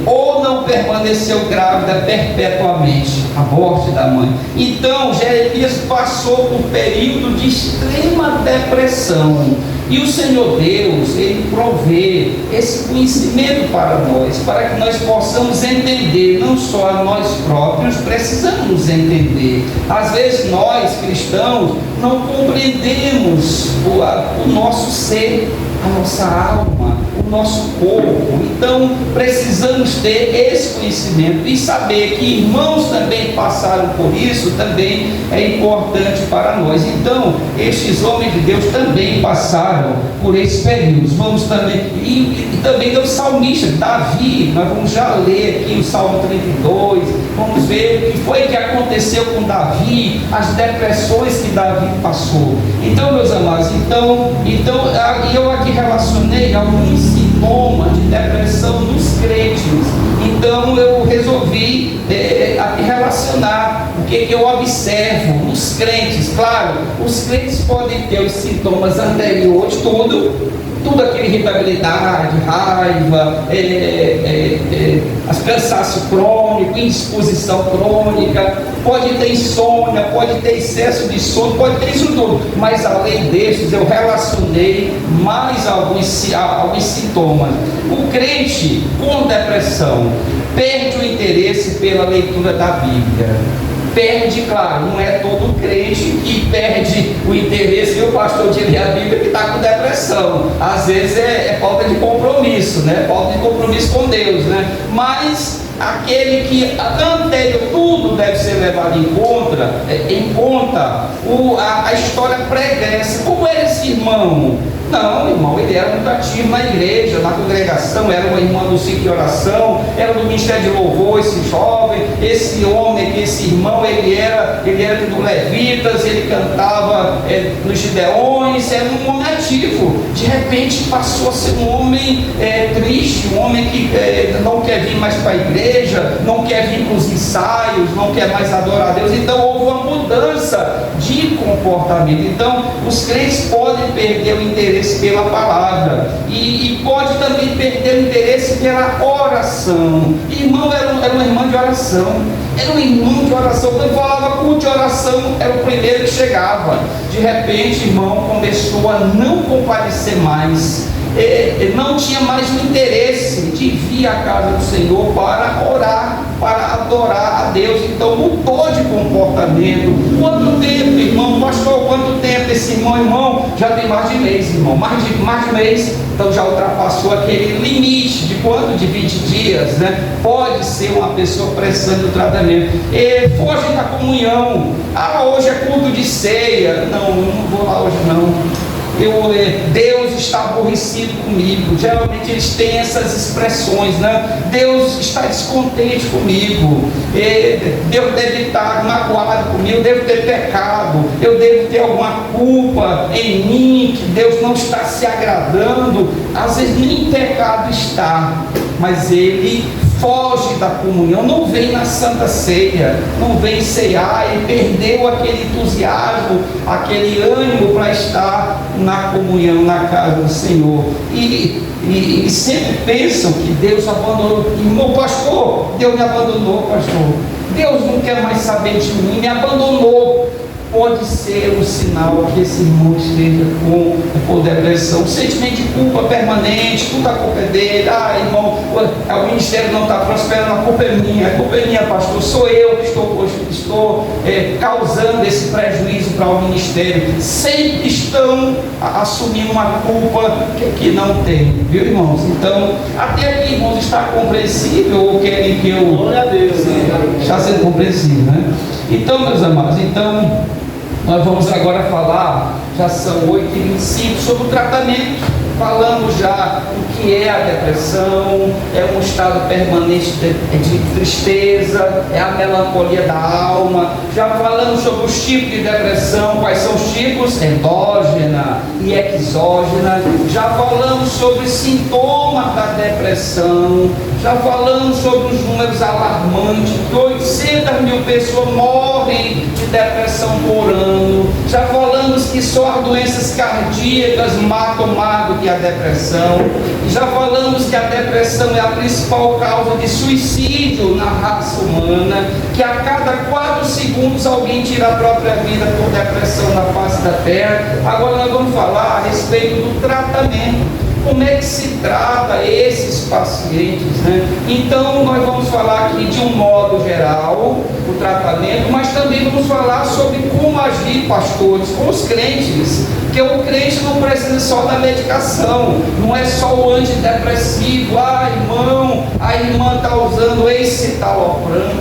ou não permaneceu grávida perpetuamente, a morte da mãe. Então Jeremias passou por um período de extrema depressão. E o Senhor Deus, Ele provê esse conhecimento para nós, para que nós possamos entender, não só a nós próprios, precisamos entender. Às vezes nós, cristãos, não compreendemos o nosso ser, a nossa alma, o nosso corpo. Então precisamos ter esse conhecimento e saber que irmãos também passaram por isso, também é importante para nós. Então estes homens de Deus também passaram por esses períodos. Vamos também, e também o salmista Davi, nós vamos já ler aqui o Salmo 32, vamos ver o que foi que aconteceu com Davi, as depressões que Davi passou. Então, meus amados, eu aqui relacionei alguns sintomas de depressão nos crentes. Então eu resolvi relacionar o que eu observo nos crentes. Claro, os crentes podem ter os sintomas anteriores, tudo aquela irritabilidade, raiva, cansaço crônico, indisposição crônica, pode ter insônia, pode ter excesso de sono, pode ter isso tudo. Mas além desses, eu relacionei mais alguns sintomas. O crente com depressão perde o interesse pela leitura da Bíblia. Perde, claro, não é todo crente que perde o interesse, viu, pastor, de ler a Bíblia, que está com depressão. Às vezes é falta de compromisso, né? Falta de compromisso com Deus, né? Mas aquele que anterior tudo deve ser levado em conta a história pregressa. Como era esse irmão? Não, irmão, ele era muito ativo na igreja, na congregação, era uma irmã do ciclo de oração, era do ministério de louvor, esse jovem, esse homem, esse irmão, ele era do Levitas, ele cantava nos Gideões, era um homem ativo. De repente passou a ser um homem triste, um homem que não quer vir mais para a igreja, não quer vir para os ensaios, não quer mais adorar a Deus. Então houve uma mudança de comportamento. Então os crentes podem perder o interesse pela palavra e pode também perder o interesse pela oração. Irmão era uma irmã de oração, era um irmão de oração. Quando falava culto de oração, era o primeiro que chegava. De repente, irmão começou a não comparecer mais, não tinha mais o interesse de vir à casa do Senhor para orar, para adorar a Deus. Então mudou de comportamento. Quanto tempo, irmão? Pastor, quanto tempo esse irmão? Já tem mais de mês, irmão, mais de mês. Então já ultrapassou aquele limite de quanto? De 20 dias, né? Pode ser uma pessoa precisando do tratamento. Foge da comunhão. Hoje é culto de ceia. Não vou lá hoje não. Deus está aborrecido comigo. Geralmente eles têm essas expressões, né? Deus está descontente comigo, Deus deve estar magoado comigo, eu devo ter pecado, eu devo ter alguma culpa em mim, que Deus não está se agradando. Às vezes nem pecado está, mas ele foge da comunhão, não vem na Santa Ceia, não vem ceiar, e perdeu aquele entusiasmo, aquele ânimo para estar na comunhão, na casa do Senhor. E sempre pensam que Deus abandonou. Irmão pastor, Deus me abandonou, pastor. Deus não quer mais saber de mim, me abandonou. Pode ser um sinal que esse irmão esteja com depressão, sentimento de culpa permanente, tudo a culpa é dele. Irmão, o ministério não está prosperando, a culpa é minha, pastor, sou eu que estou causando esse prejuízo para o ministério. Sempre estão assumindo uma culpa que não tem, viu, irmãos? Então, até aqui, irmãos, está compreensível ou querem que eu... Glória a Deus, está sendo compreensível, né? Então, meus amados, nós vamos agora falar, já são 8h25, sobre o tratamento. Falamos já o que é a depressão, é um estado permanente de tristeza, é a melancolia da alma. Já falamos sobre os tipos de depressão, quais são os tipos? Endógena e exógena. Já falamos sobre os sintomas da depressão. Já falamos sobre os números alarmantes, que 800 mil pessoas morrem de depressão por ano. Já falamos que só as doenças cardíacas matam mais do que a depressão. Já falamos que a depressão é a principal causa de suicídio na raça humana, que a cada 4 segundos alguém tira a própria vida por depressão na face da terra. Agora nós vamos falar a respeito do tratamento. Como é que se trata esses pacientes, né? Então nós vamos falar aqui de um modo geral o tratamento, mas também vamos falar sobre como agir, pastores, com os crentes, porque o crente não precisa só da medicação, não é só o antidepressivo. Irmão, a irmã está usando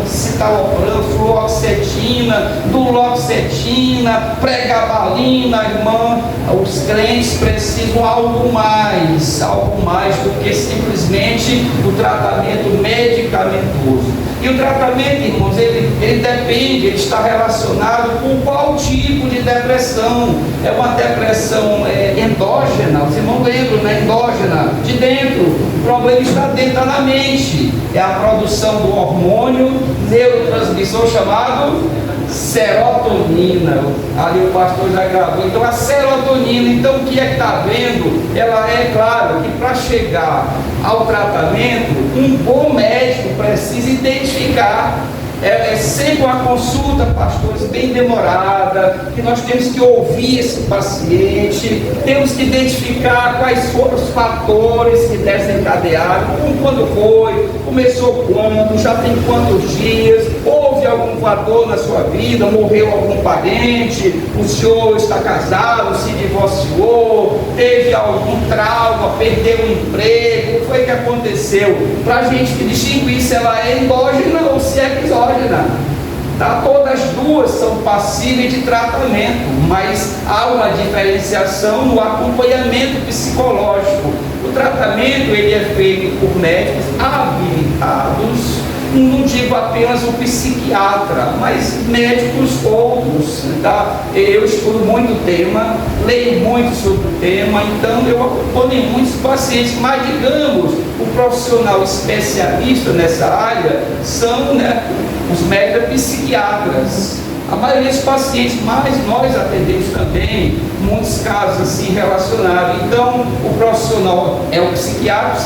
citalopram, fluoxetina, duloxetina, pregabalina. Irmã, os crentes precisam algo mais do que simplesmente o tratamento medicamentoso. E o tratamento, irmãos, ele depende, ele está relacionado com qual tipo de depressão. É uma depressão endógena, os irmãos lembram, né? Endógena, de dentro. O problema está dentro, está na mente. É a produção do hormônio neurotransmissor chamado serotonina. Ali o pastor já gravou. Então a serotonina, então o que é que está havendo? Ela claro que para chegar ao tratamento, um bom médico precisa identificar. É sempre uma consulta, pastores, bem demorada, que nós temos que ouvir esse paciente, temos que identificar quais foram os fatores que desencadearam, quando foi, começou quando, já tem quantos dias, houve algum fator na sua vida, morreu algum parente, o senhor está casado, se divorciou, teve algum trauma, perdeu o emprego, o que foi que aconteceu? Para a gente distinguir se ela é endógena ou se é exógena. Todas as duas são passíveis de tratamento, mas há uma diferenciação no acompanhamento psicológico. O tratamento ele é feito por médicos habilitados, não digo apenas o psiquiatra, mas médicos outros, tá? Eu estudo muito o tema, leio muito sobre o tema, então eu acompanho muitos pacientes, mas digamos, o profissional especialista nessa área são, os médicos psiquiatras. A maioria dos pacientes, mas nós atendemos também muitos casos assim relacionados. Então, o profissional é o psiquiatra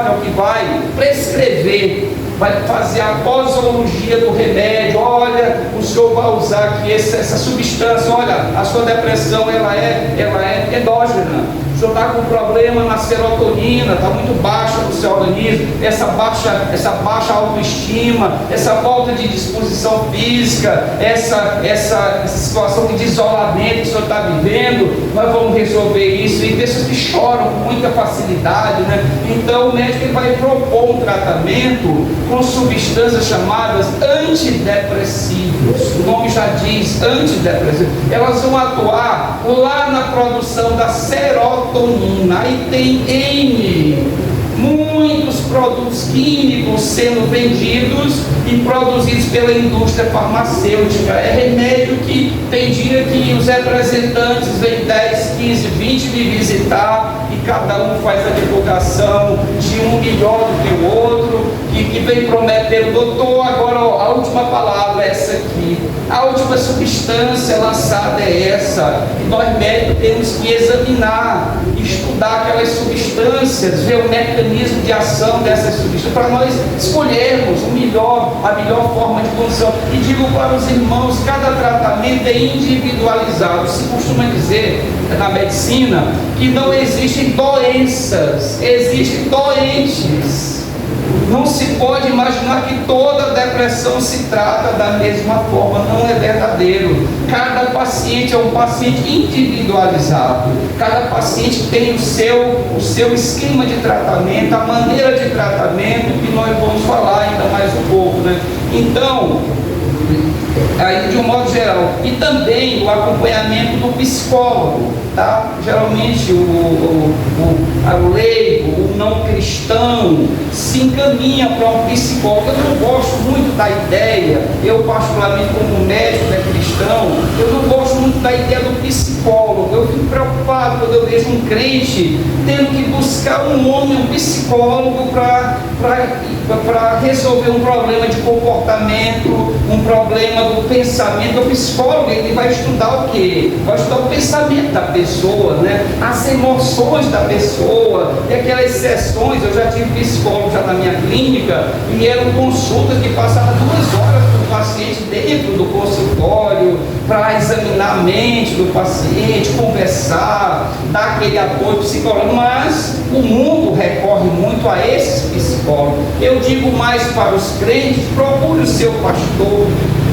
é o que vai prescrever, vai fazer a posologia do remédio. Olha, o senhor vai usar aqui essa substância, olha, a sua depressão ela é endógena. O senhor está com problema na serotonina, está muito baixa no seu organismo, essa baixa autoestima, essa falta de disposição física, essa situação de isolamento que o senhor está vivendo, nós vamos resolver isso. E pessoas que choram com muita facilidade, né? Então o médico ele vai propor um tratamento com substâncias chamadas antidepressivos. O nome já diz antidepressivos. Elas vão atuar lá na produção da serotonina. serotonina, aí tem muitos produtos químicos sendo vendidos e produzidos pela indústria farmacêutica. É remédio que tem dia que os representantes vêm 10, 15, 20 me visitar e cada um faz a divulgação de um melhor do que o outro, que vem prometendo, doutor, agora a última palavra é essa aqui, a última substância lançada é essa, e nós médicos temos que examinar, estudar aquelas substâncias, ver o mecanismo de ação dessas substâncias, para nós escolhermos a melhor forma de condição. E digo para os irmãos, cada tratamento é individualizado. Se costuma dizer na medicina que não existem doenças, existem doentes. Não se pode imaginar que toda depressão se trata da mesma forma, não é verdadeiro. Cada paciente é um paciente individualizado, cada paciente tem o seu esquema de tratamento, a maneira de tratamento que nós vamos falar ainda mais um pouco, né? Então, aí de um modo geral, e também o acompanhamento do psicólogo, tá? Geralmente o leigo, o não cristão se encaminha para um psicólogo. Eu não gosto muito da ideia, eu particularmente como médico cristão, eu não gosto muito da ideia do psicólogo. Eu fico preocupado quando eu vejo um crente tendo que buscar um homem, um psicólogo para resolver um problema de comportamento, um problema do pensamento. O psicólogo, ele vai estudar o quê? Vai estudar o pensamento da pessoa, né? As emoções da pessoa, e aquelas sessões. Eu já tive psicólogo já na minha clínica, e eram consultas que passavam 2 horas com o paciente dentro do consultório, para examinar a mente do paciente, conversar, dar aquele apoio psicológico. Mas o mundo recorre muito a esses psicólogos. Eu digo mais para os crentes: procure o seu pastor,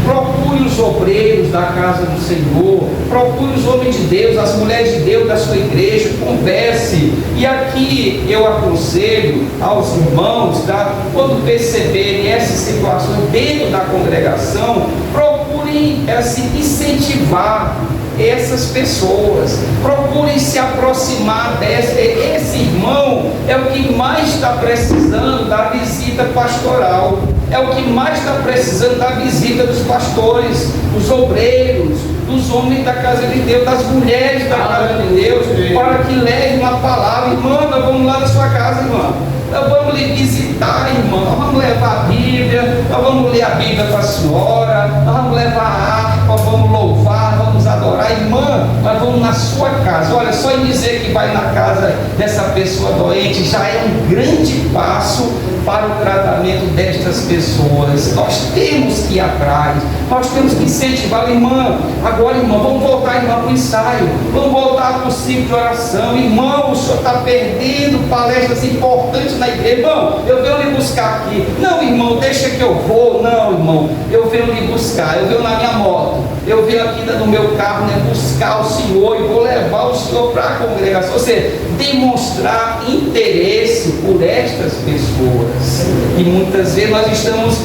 procure os obreiros da casa do Senhor, procure os homens de Deus, as mulheres de Deus da sua igreja, converse. E aqui eu aconselho aos irmãos, tá? Quando perceberem essas situações dentro da congregação, procurem se incentivar essas pessoas, procurem se aproximar esse irmão é o que mais está precisando da visita pastoral, é o que mais está precisando da visita dos pastores, dos obreiros, dos homens da casa de Deus, das mulheres da casa de Deus, para que leve uma palavra. Irmã, nós vamos lá na sua casa, irmã, nós vamos lhe visitar, irmã, nós vamos levar a Bíblia, nós vamos ler a Bíblia para a senhora, nós vamos levar a harpa, vamos louvar, vamos adorar. Irmã, nós vamos na sua casa. Olha, só em dizer que vai na casa dessa pessoa doente já é um grande passo para o tratamento destas pessoas. Nós temos que ir atrás, nós temos que incentivar. Irmã, agora, irmã, vamos voltar, irmã, para o ensaio, vamos voltar para o ciclo de oração. Irmão, o senhor está perdendo palestras importantes na igreja. Irmão, eu venho lhe buscar aqui. Não, irmão, deixa que eu vou. Não, irmão, eu venho lhe buscar, eu venho na minha moto, eu venho aqui no meu carro, né, buscar o senhor e vou levar o senhor para a congregação. Ou seja, demonstrar interesse por estas pessoas. E muitas vezes nós estamos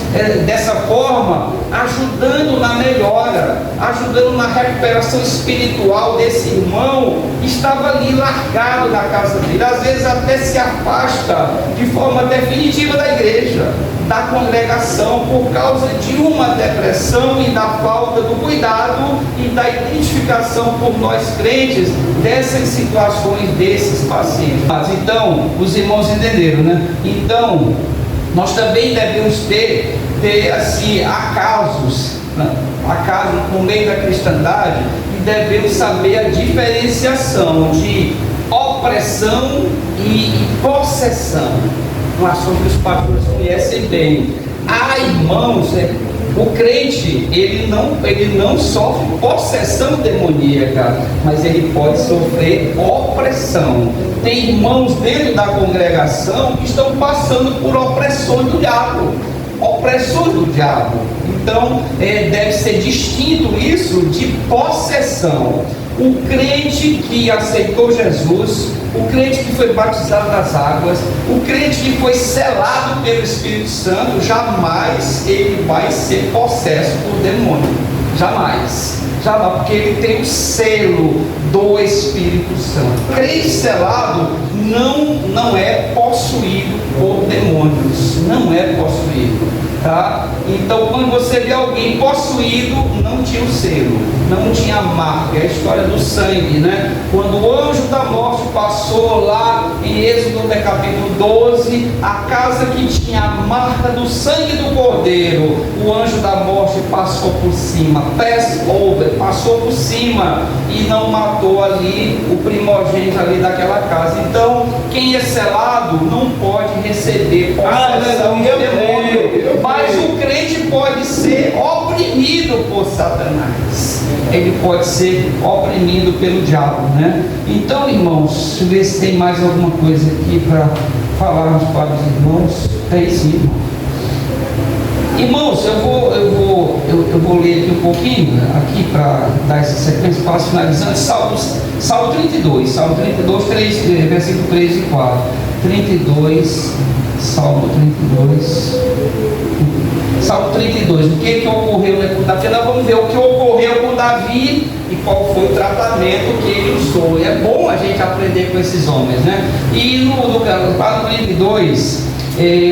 dessa forma ajudando na melhora, ajudando na recuperação espiritual desse irmão que estava ali largado na casa dele. Às vezes até se afasta de forma definitiva da igreja, da congregação, por causa de uma depressão e da falta do cuidado e da identificação por nós crentes dessas situações desses pacientes. Mas então, os irmãos entenderam, né? Então, nós também devemos ter assim, acasos, né? Acasos no meio da cristandade, e devemos saber a diferenciação de opressão e possessão. Um assunto que os pastores conhecem bem. Há irmãos, o crente, ele não sofre possessão demoníaca, mas ele pode sofrer opressão. Tem irmãos dentro da congregação que estão passando por opressões do diabo. Opressões do diabo. Então, deve ser distinto isso de possessão. O crente que aceitou Jesus, o crente que foi batizado nas águas, o crente que foi selado pelo Espírito Santo, jamais ele vai ser possesso por demônio. Jamais. Jamais, porque ele tem o selo do Espírito Santo. Crente selado não é possuído por demônios. Não é possuído. Tá? Então, quando você vê alguém possuído, não tinha o selo, não tinha a marca. É a história do sangue, né? Quando o anjo da morte passou lá em Êxodo capítulo 12, a casa que tinha a marca do sangue do cordeiro, o anjo da morte passou por cima, passou por cima e não matou ali o primogênito ali daquela casa. Então, quem é selado não pode receber possessão do demônio. Mas o crente pode ser oprimido por Satanás. Ele pode ser oprimido pelo diabo, né? Então, irmãos, deixa eu ver se tem mais alguma coisa aqui para falarmos para os irmãos. Tem sim, irmãos. Eu vou ler aqui um pouquinho, aqui para dar essa sequência, para finalizando. Salmo 32, 3, versículo 3 e 4. 32, Salmo 32. Salmo 32, o que ocorreu com Davi? Nós vamos ver o que ocorreu com Davi e qual foi o tratamento que ele usou. É bom a gente aprender com esses homens, né? E no 32,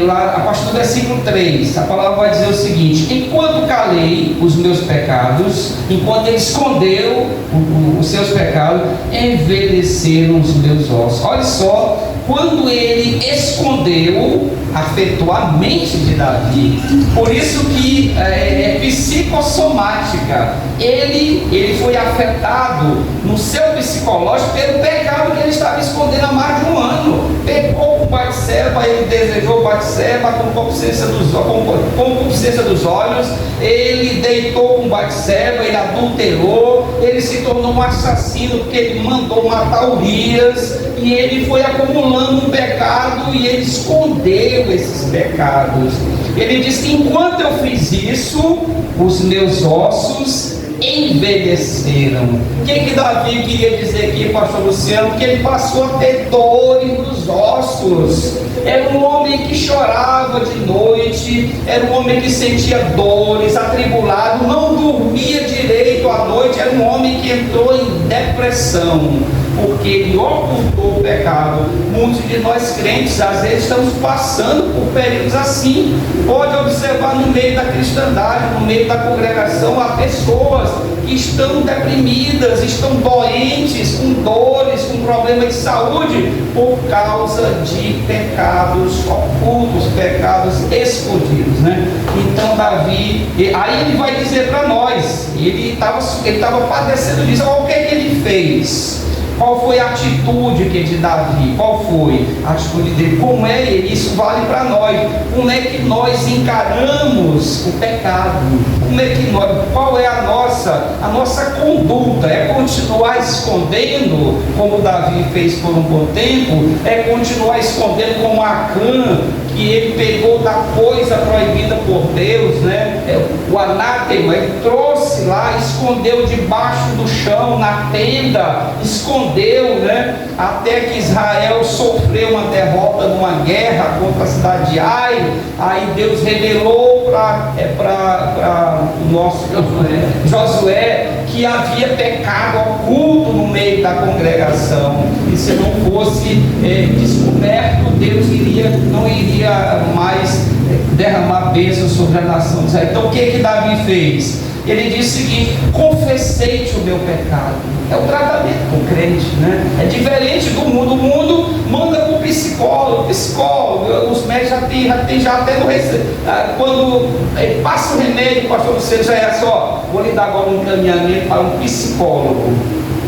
lá, a partir do versículo 3, a palavra vai dizer o seguinte: enquanto calei os meus pecados, enquanto ele escondeu os seus pecados, envelheceram os meus ossos. Olha só, quando ele escondeu, afetou a mente de Davi. Por isso que é psicossomática. Ele foi afetado no seu psicológico pelo pecado que ele estava escondendo há mais de um ano. Pecou com Batseba, ele desejou Batseba com concupiscência dos olhos, ele deitou com Batseba, ele adulterou, ele se tornou um assassino porque ele mandou matar Urias, e ele foi acumulando um pecado e ele escondeu esses pecados. Ele diz que enquanto eu fiz isso, os meus ossos envelheceram. O que Davi queria dizer aqui, pastor Luciano? Que ele passou a ter dores nos ossos. Era um homem que chorava de noite, era um homem que sentia dores, atribulado, não dormia direito à noite, era um homem que entrou em depressão, porque ele ocultou o pecado. Muitos de nós crentes, às vezes, estamos passando por períodos assim. Pode observar no meio da cristandade, no meio da congregação, há pessoas que estão deprimidas, estão doentes, com dores, com problemas de saúde, por causa de pecados ocultos, pecados escondidos, né? Então Davi, aí ele vai dizer para nós, ele estava padecendo disso. O que ele fez? Qual foi a atitude de Davi? Qual foi a atitude dele? Como é isso? Vale para nós. Como é que nós encaramos o pecado? Qual é a nossa conduta? É continuar escondendo, como Davi fez por um bom tempo? É continuar escondendo como Acã, que ele pegou da coisa proibida por Deus, né? O anátema, ele trouxe lá, escondeu debaixo do chão, na tenda, escondeu, né? Até que Israel sofreu uma derrota numa guerra contra a cidade de Ai. Aí Deus revelou para o nosso Josué que havia pecado oculto no meio da congregação, e se não fosse descoberto, Deus não iria mais derramar bênçãos sobre a nação de Israel. Então o que Davi fez? Ele disse o seguinte: confessei-te o meu pecado. É o tratamento com o crente, né? É diferente do mundo. O mundo manda para o psicólogo, os médicos já até no quando ele passa o remédio, pastor, você já é só, vou lhe dar agora um encaminhamento para um psicólogo.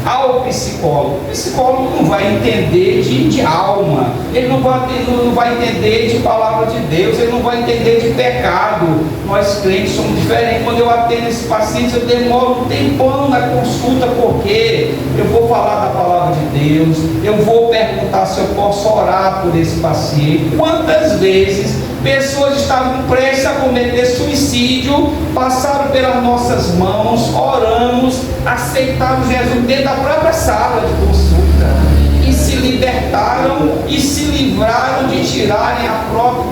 Ao psicólogo. O psicólogo não vai entender de alma, ele não vai entender de palavra de Deus, ele não vai entender de pecado. Nós crentes somos diferentes. Quando eu atendo esse paciente, eu demoro um tempão na consulta, porque eu vou falar da palavra de Deus, eu vou perguntar se eu posso orar por esse paciente. Quantas vezes pessoas estavam prestes a cometer suicídio, passaram pelas nossas mãos, oramos, aceitaram Jesus dentro da própria sala de consulta, em silêncio. libertaram e se livraram de tirarem a própria.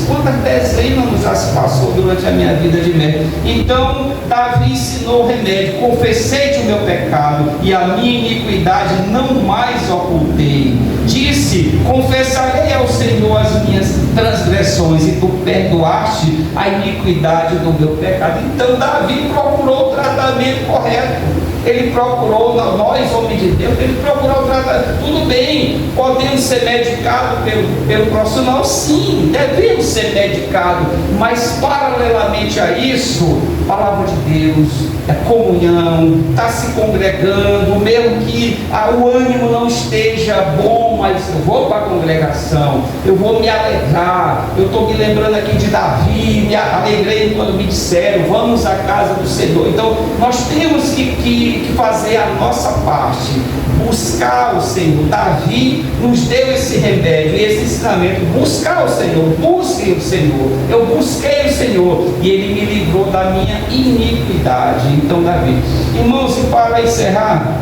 Quantas dezenas já se passou durante a minha vida de médico? Então Davi ensinou o remédio: confessei-te o meu pecado e a minha iniquidade não mais ocultei. Disse: confessarei ao Senhor as minhas transgressões, e tu perdoaste a iniquidade do meu pecado. Então Davi procurou o tratamento correto. Ele procurou, nós homens de Deus, ele procurou o tratamento. Tudo bem, podemos ser medicados pelo profissional, sim, devemos ser medicados, mas paralelamente a isso, a palavra de Deus, é comunhão, está se congregando, mesmo que o ânimo não esteja bom, mas eu vou para a congregação, eu vou me alegrar. Eu estou me lembrando aqui de Davi, me alegrei quando me disseram: vamos à casa do Senhor. Então nós temos que fazer a nossa parte, buscar o Senhor. Davi nos deu esse remédio, esse ensinamento: buscar o Senhor, busquem o Senhor. Eu busquei o Senhor e Ele me livrou da minha iniquidade. Então Davi, irmãos, e para encerrar,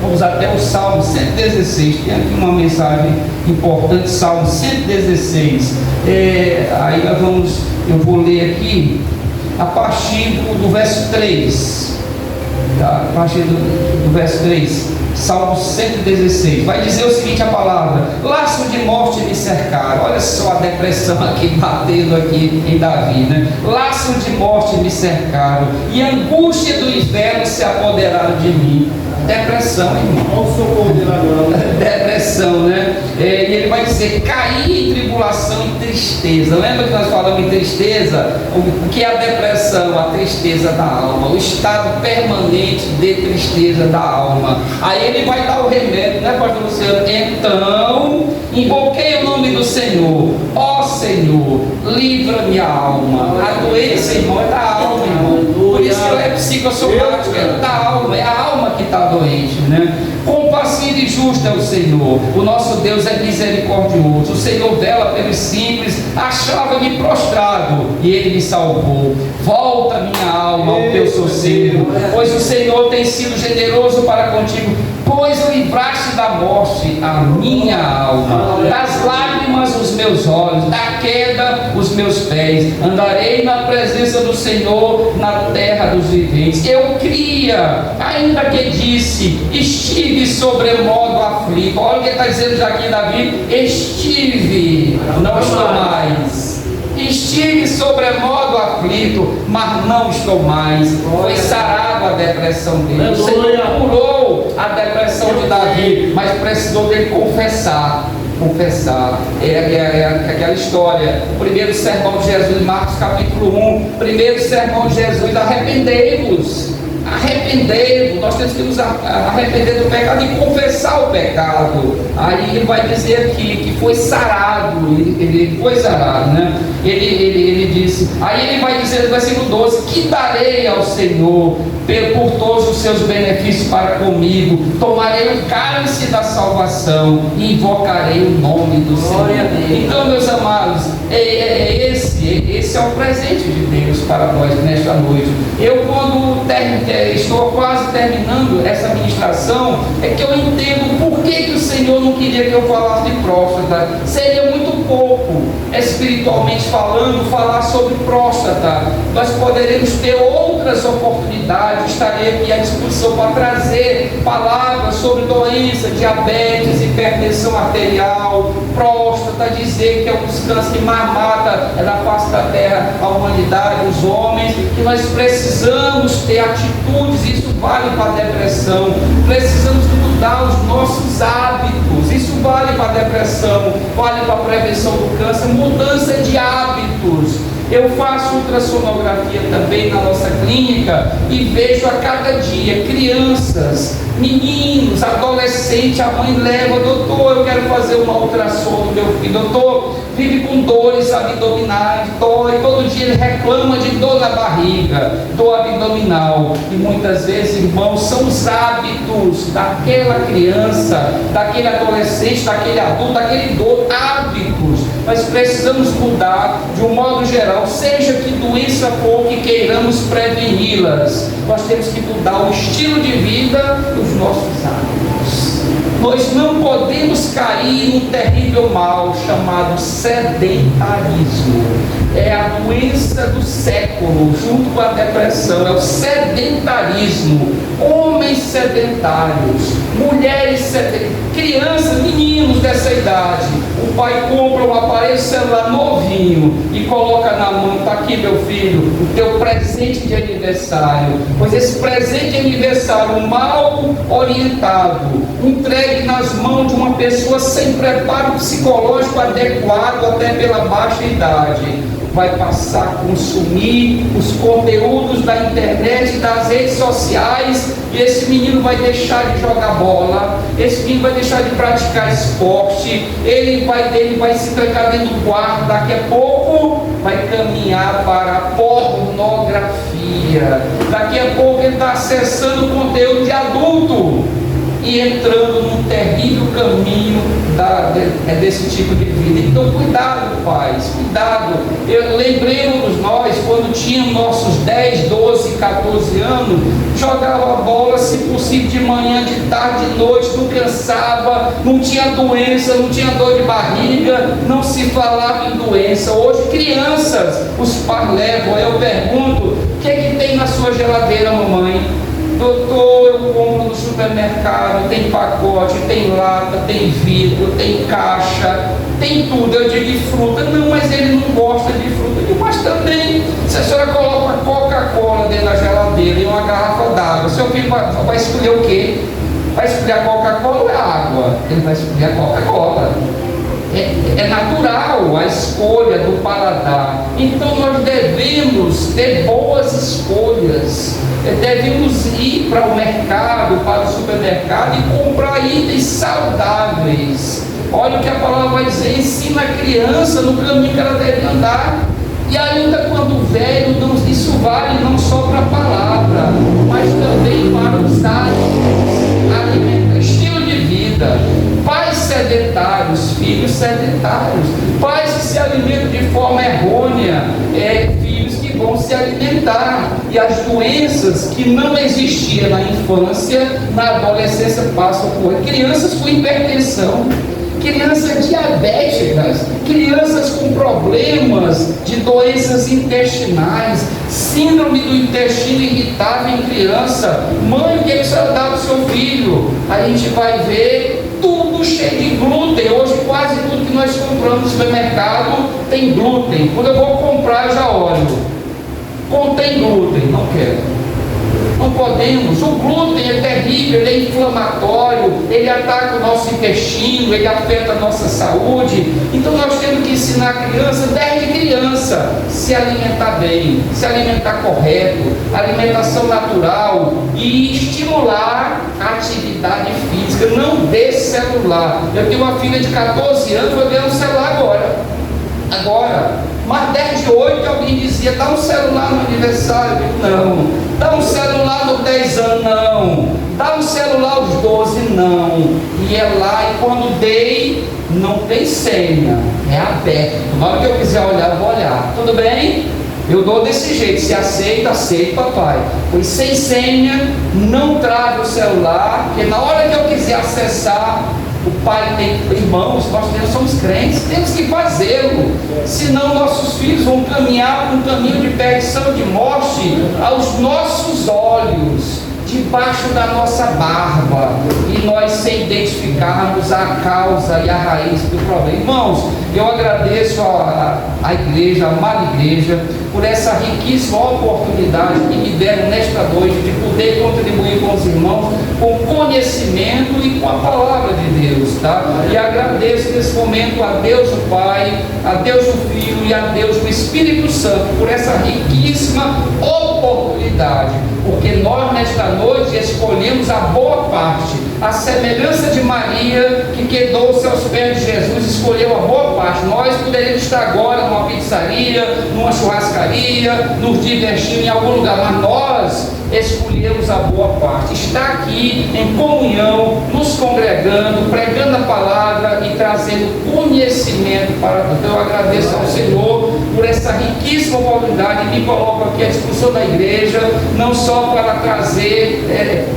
vamos até o Salmo 116, tem aqui uma mensagem importante, Salmo 116, aí eu vou ler aqui a partir do verso 3, a partir do verso 3, Salmo 116, vai dizer o seguinte: a palavra: laço de morte me cercaram. Olha só a depressão aqui batendo aqui em Davi, né? Laço de morte me cercaram e angústia do inferno se apoderaram de mim. Depressão, irmão. Depressão, né? E ele vai dizer: caí em tribulação e tristeza. Lembra que nós falamos em tristeza? O que é a depressão? A tristeza da alma, o estado permanente de tristeza da alma. Aí ele vai dar o remédio, né, pastor Luciano? Então invoquei o nome do Senhor. Ó Senhor, livra minha alma. A doença, irmão, é da alma, irmão. Por isso que ela é psicossomática, é da alma, é a alma que está doente, né? Compassivo e justo é o Senhor, o nosso Deus é misericordioso. O Senhor vela pelos simples. Achava-me prostrado e Ele me salvou. Volta minha alma ao teu sossego, pois o Senhor tem sido generoso para contigo. Pois livraste da morte a minha alma, das lágrimas os meus olhos, da queda os meus pés. Andarei na presença do Senhor na terra dos viventes. Eu cria, ainda que disse: estive sobremodo aflito. Olha o que está dizendo já aqui Davi: estive, não estou mais. Estive sobremodo aflito, mas não estou mais. Foi sarado a depressão dele. O Senhor curou a depressão de Davi, mas precisou dele confessar. É aquela história, o primeiro sermão de Jesus, Marcos capítulo 1, primeiro sermão de Jesus: arrependei-vos, nós temos que nos arrepender do pecado e confessar o pecado. Aí ele vai dizer aqui que foi sarado, ele foi sarado, né? Ele disse, aí ele vai dizer no versículo 12: que darei ao Senhor por todos os seus benefícios para comigo, tomarei o cálice da salvação e invocarei o nome do Senhor. Então, meus amados, esse é o presente de Deus para nós nesta noite. Eu, quando estou quase terminando essa ministração, é que eu entendo por que o Senhor não queria que eu falasse de próstata. Seria muito pouco, espiritualmente falando, falar sobre próstata. Nós poderemos ter outras oportunidades. Estarei aqui à disposição para trazer palavras sobre doença, diabetes, hipertensão arterial, próstata, dizer que é um dos cânceres que mais mata na face da terra a humanidade, os homens, que nós precisamos ter atitudes. Isso vale para a depressão. Precisamos mudar os nossos hábitos. Isso vale para a depressão, vale para a prevenção do câncer, mudança de hábitos. Eu faço ultrassonografia também na nossa clínica e vejo a cada dia crianças, meninos, adolescentes. A mãe leva: doutor, eu quero fazer uma ultrassom do meu filho. Doutor, vive com dores abdominais, dói, todo dia ele reclama de dor na barriga, dor abdominal. E muitas vezes, irmãos, são os hábitos daquela criança, daquele adolescente, daquele adulto, daquele idoso, hábitos. Nós precisamos mudar de um modo geral, seja que doença for, que queiramos preveni-las. Nós temos que mudar o estilo de vida e os nossos hábitos. Nós não podemos cair num terrível mal chamado sedentarismo. É a doença do século, junto com a depressão, é o sedentarismo. Homens sedentários, mulheres sedentárias, crianças, meninos dessa idade. O pai compra um aparelho celular novinho e coloca na mão: está aqui, meu filho, o teu presente de aniversário. Pois esse presente de aniversário mal orientado, entregue nas mãos de uma pessoa sem preparo psicológico adequado, até pela baixa idade, vai passar a consumir os conteúdos da internet e das redes sociais, e esse menino vai deixar de jogar bola, esse menino vai deixar de praticar esporte, ele vai se trancar dentro do quarto, daqui a pouco vai caminhar para a pornografia, daqui a pouco ele está acessando conteúdo de adulto e entrando num terrível caminho desse tipo de vida. Então cuidado, pais, cuidado. Lembremos nós, quando tínhamos nossos 10, 12, 14 anos, jogava bola, se possível, de manhã, de tarde, de noite, não cansava, não tinha doença, não tinha dor de barriga, não se falava em doença. Hoje, crianças, os pais levam. Eu pergunto: o que é que tem na sua geladeira, mamãe? Doutor, eu compro no supermercado, tem pacote, tem lata, tem vidro, tem caixa, tem tudo. Eu digo de fruta. Não, mas ele não gosta de fruta. Eu digo: mas também, se a senhora coloca Coca-Cola dentro da geladeira e uma garrafa d'água, seu filho vai escolher o quê? Vai escolher a Coca-Cola ou a água? Ele vai escolher a Coca-Cola. É natural a escolha do paladar. Então nós devemos ter boas escolhas. Devemos ir para o mercado, para o supermercado e comprar itens saudáveis. Olha o que a palavra vai dizer: ensina a criança no caminho que ela deve andar. E ainda quando velho, isso vale não só para a palavra, mas também para os hábitos, estilo de vida. Pais sedentários, filhos sedentários, pais que se alimentam de forma errônea, filhos que vão se alimentar, e as doenças que não existiam na infância, na adolescência passam por crianças com hipertensão, crianças diabéticas, crianças com problemas de doenças intestinais, síndrome do intestino irritável em criança. Mãe, o que você vai dar para o seu filho? A gente vai ver tudo cheio de glúten. Hoje quase tudo que nós compramos no supermercado tem glúten. Quando eu vou comprar, eu já olho: contém glúten, não quero. Não podemos. O glúten é terrível, ele é inflamatório, ele ataca o nosso intestino, ele afeta a nossa saúde. Então nós temos que ensinar a criança, desde criança, se alimentar bem, se alimentar correto, alimentação natural, e estimular a atividade física. Não dê celular. Eu tenho uma filha de 14 anos, vou ganhar um celular agora. Mas 10 de 8 alguém dizia: dá um celular no aniversário. Eu digo: não. Dá um celular nos 10 anos. Não. Dá um celular aos 12. Não. E é lá, e quando dei, não tem senha, é aberto. Na hora que eu quiser olhar, eu vou olhar. Tudo bem? Eu dou desse jeito. Se aceita, aceita, papai. Pois sem senha, não trave o celular, porque na hora que eu quiser acessar, o pai tem irmãos, nós somos crentes, temos que fazê-lo, senão nossos filhos vão caminhar por um caminho de perdição, de morte aos nossos olhos, debaixo da nossa barba, e nós sem identificarmos a causa e a raiz do problema. Irmãos, eu agradeço a igreja, a amada igreja, por essa riquíssima oportunidade que me deram nesta noite de poder contribuir com os irmãos com conhecimento e com a palavra de Deus, tá? E agradeço nesse momento a Deus o Pai, a Deus o Filho e a Deus o Espírito Santo por essa riquíssima oportunidade, porque nós nesta noite escolhemos a boa parte, a semelhança de Maria, que quedou-se aos pés de Jesus, escolheu a boa parte. Nós poderíamos estar agora numa pizzaria, numa churrascaria, nos divertindo em algum lugar, mas nós escolhemos a boa parte. Está aqui em comunhão, nos congregando, pregando a palavra e trazendo conhecimento para todos. Então eu agradeço ao Senhor por essa riquíssima oportunidade e me coloco aqui à discussão da igreja, não só para trazer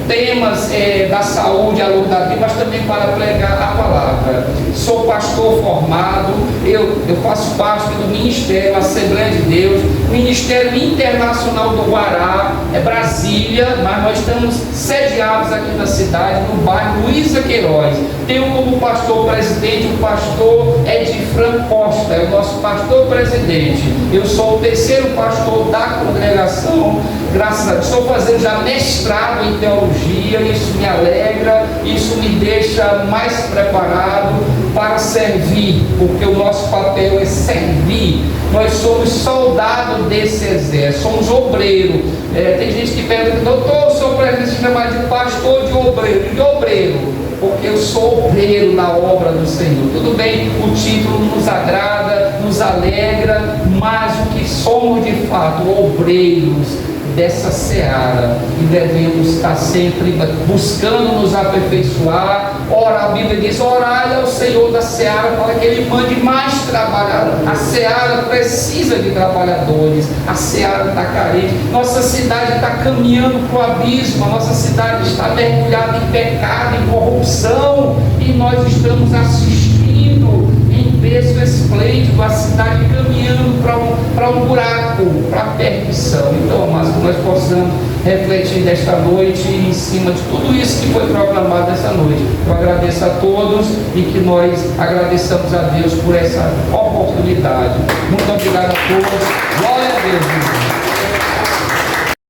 temas da saúde, à luz da vida, mas também para pregar a palavra. Sou pastor formado, eu faço parte do Ministério Assembleia de Deus, Ministério Internacional do Guará, Brasília, mas nós estamos sediados aqui na cidade, no bairro Luísa Queiroz. Tenho como pastor presidente o pastor Edifran Costa, é o nosso pastor presidente. Eu sou o terceiro pastor da congregação, graças a Deus. Estou fazendo já mestrado em teologia, isso me alegra, isso me deixa mais preparado para servir, porque o nosso papel é servir. Nós somos soldados desse exército, somos obreiros. Tem gente que pergunta, doutor, o senhor precisa se chamar de pastor de obreiro, porque eu sou obreiro na obra do Senhor. Tudo bem, o título nos agrada, nos alegra, mas o que somos de fato, obreiros dessa seara, e devemos estar sempre buscando nos aperfeiçoar. Ora, a Bíblia diz, orai ao Senhor da seara para que Ele mande mais trabalhadores. A seara precisa de trabalhadores, a seara está carente, nossa cidade está caminhando para o abismo, a nossa cidade está mergulhada em pecado, em corrupção, e nós estamos assistindo em berço esplêndido a cidade caminhando para um buraco, para a perdição. Então, mas que nós possamos refletir desta noite em cima de tudo isso que foi proclamado essa noite. Eu agradeço a todos e que nós agradeçamos a Deus por essa oportunidade. Muito obrigado a todos. Glória a Deus.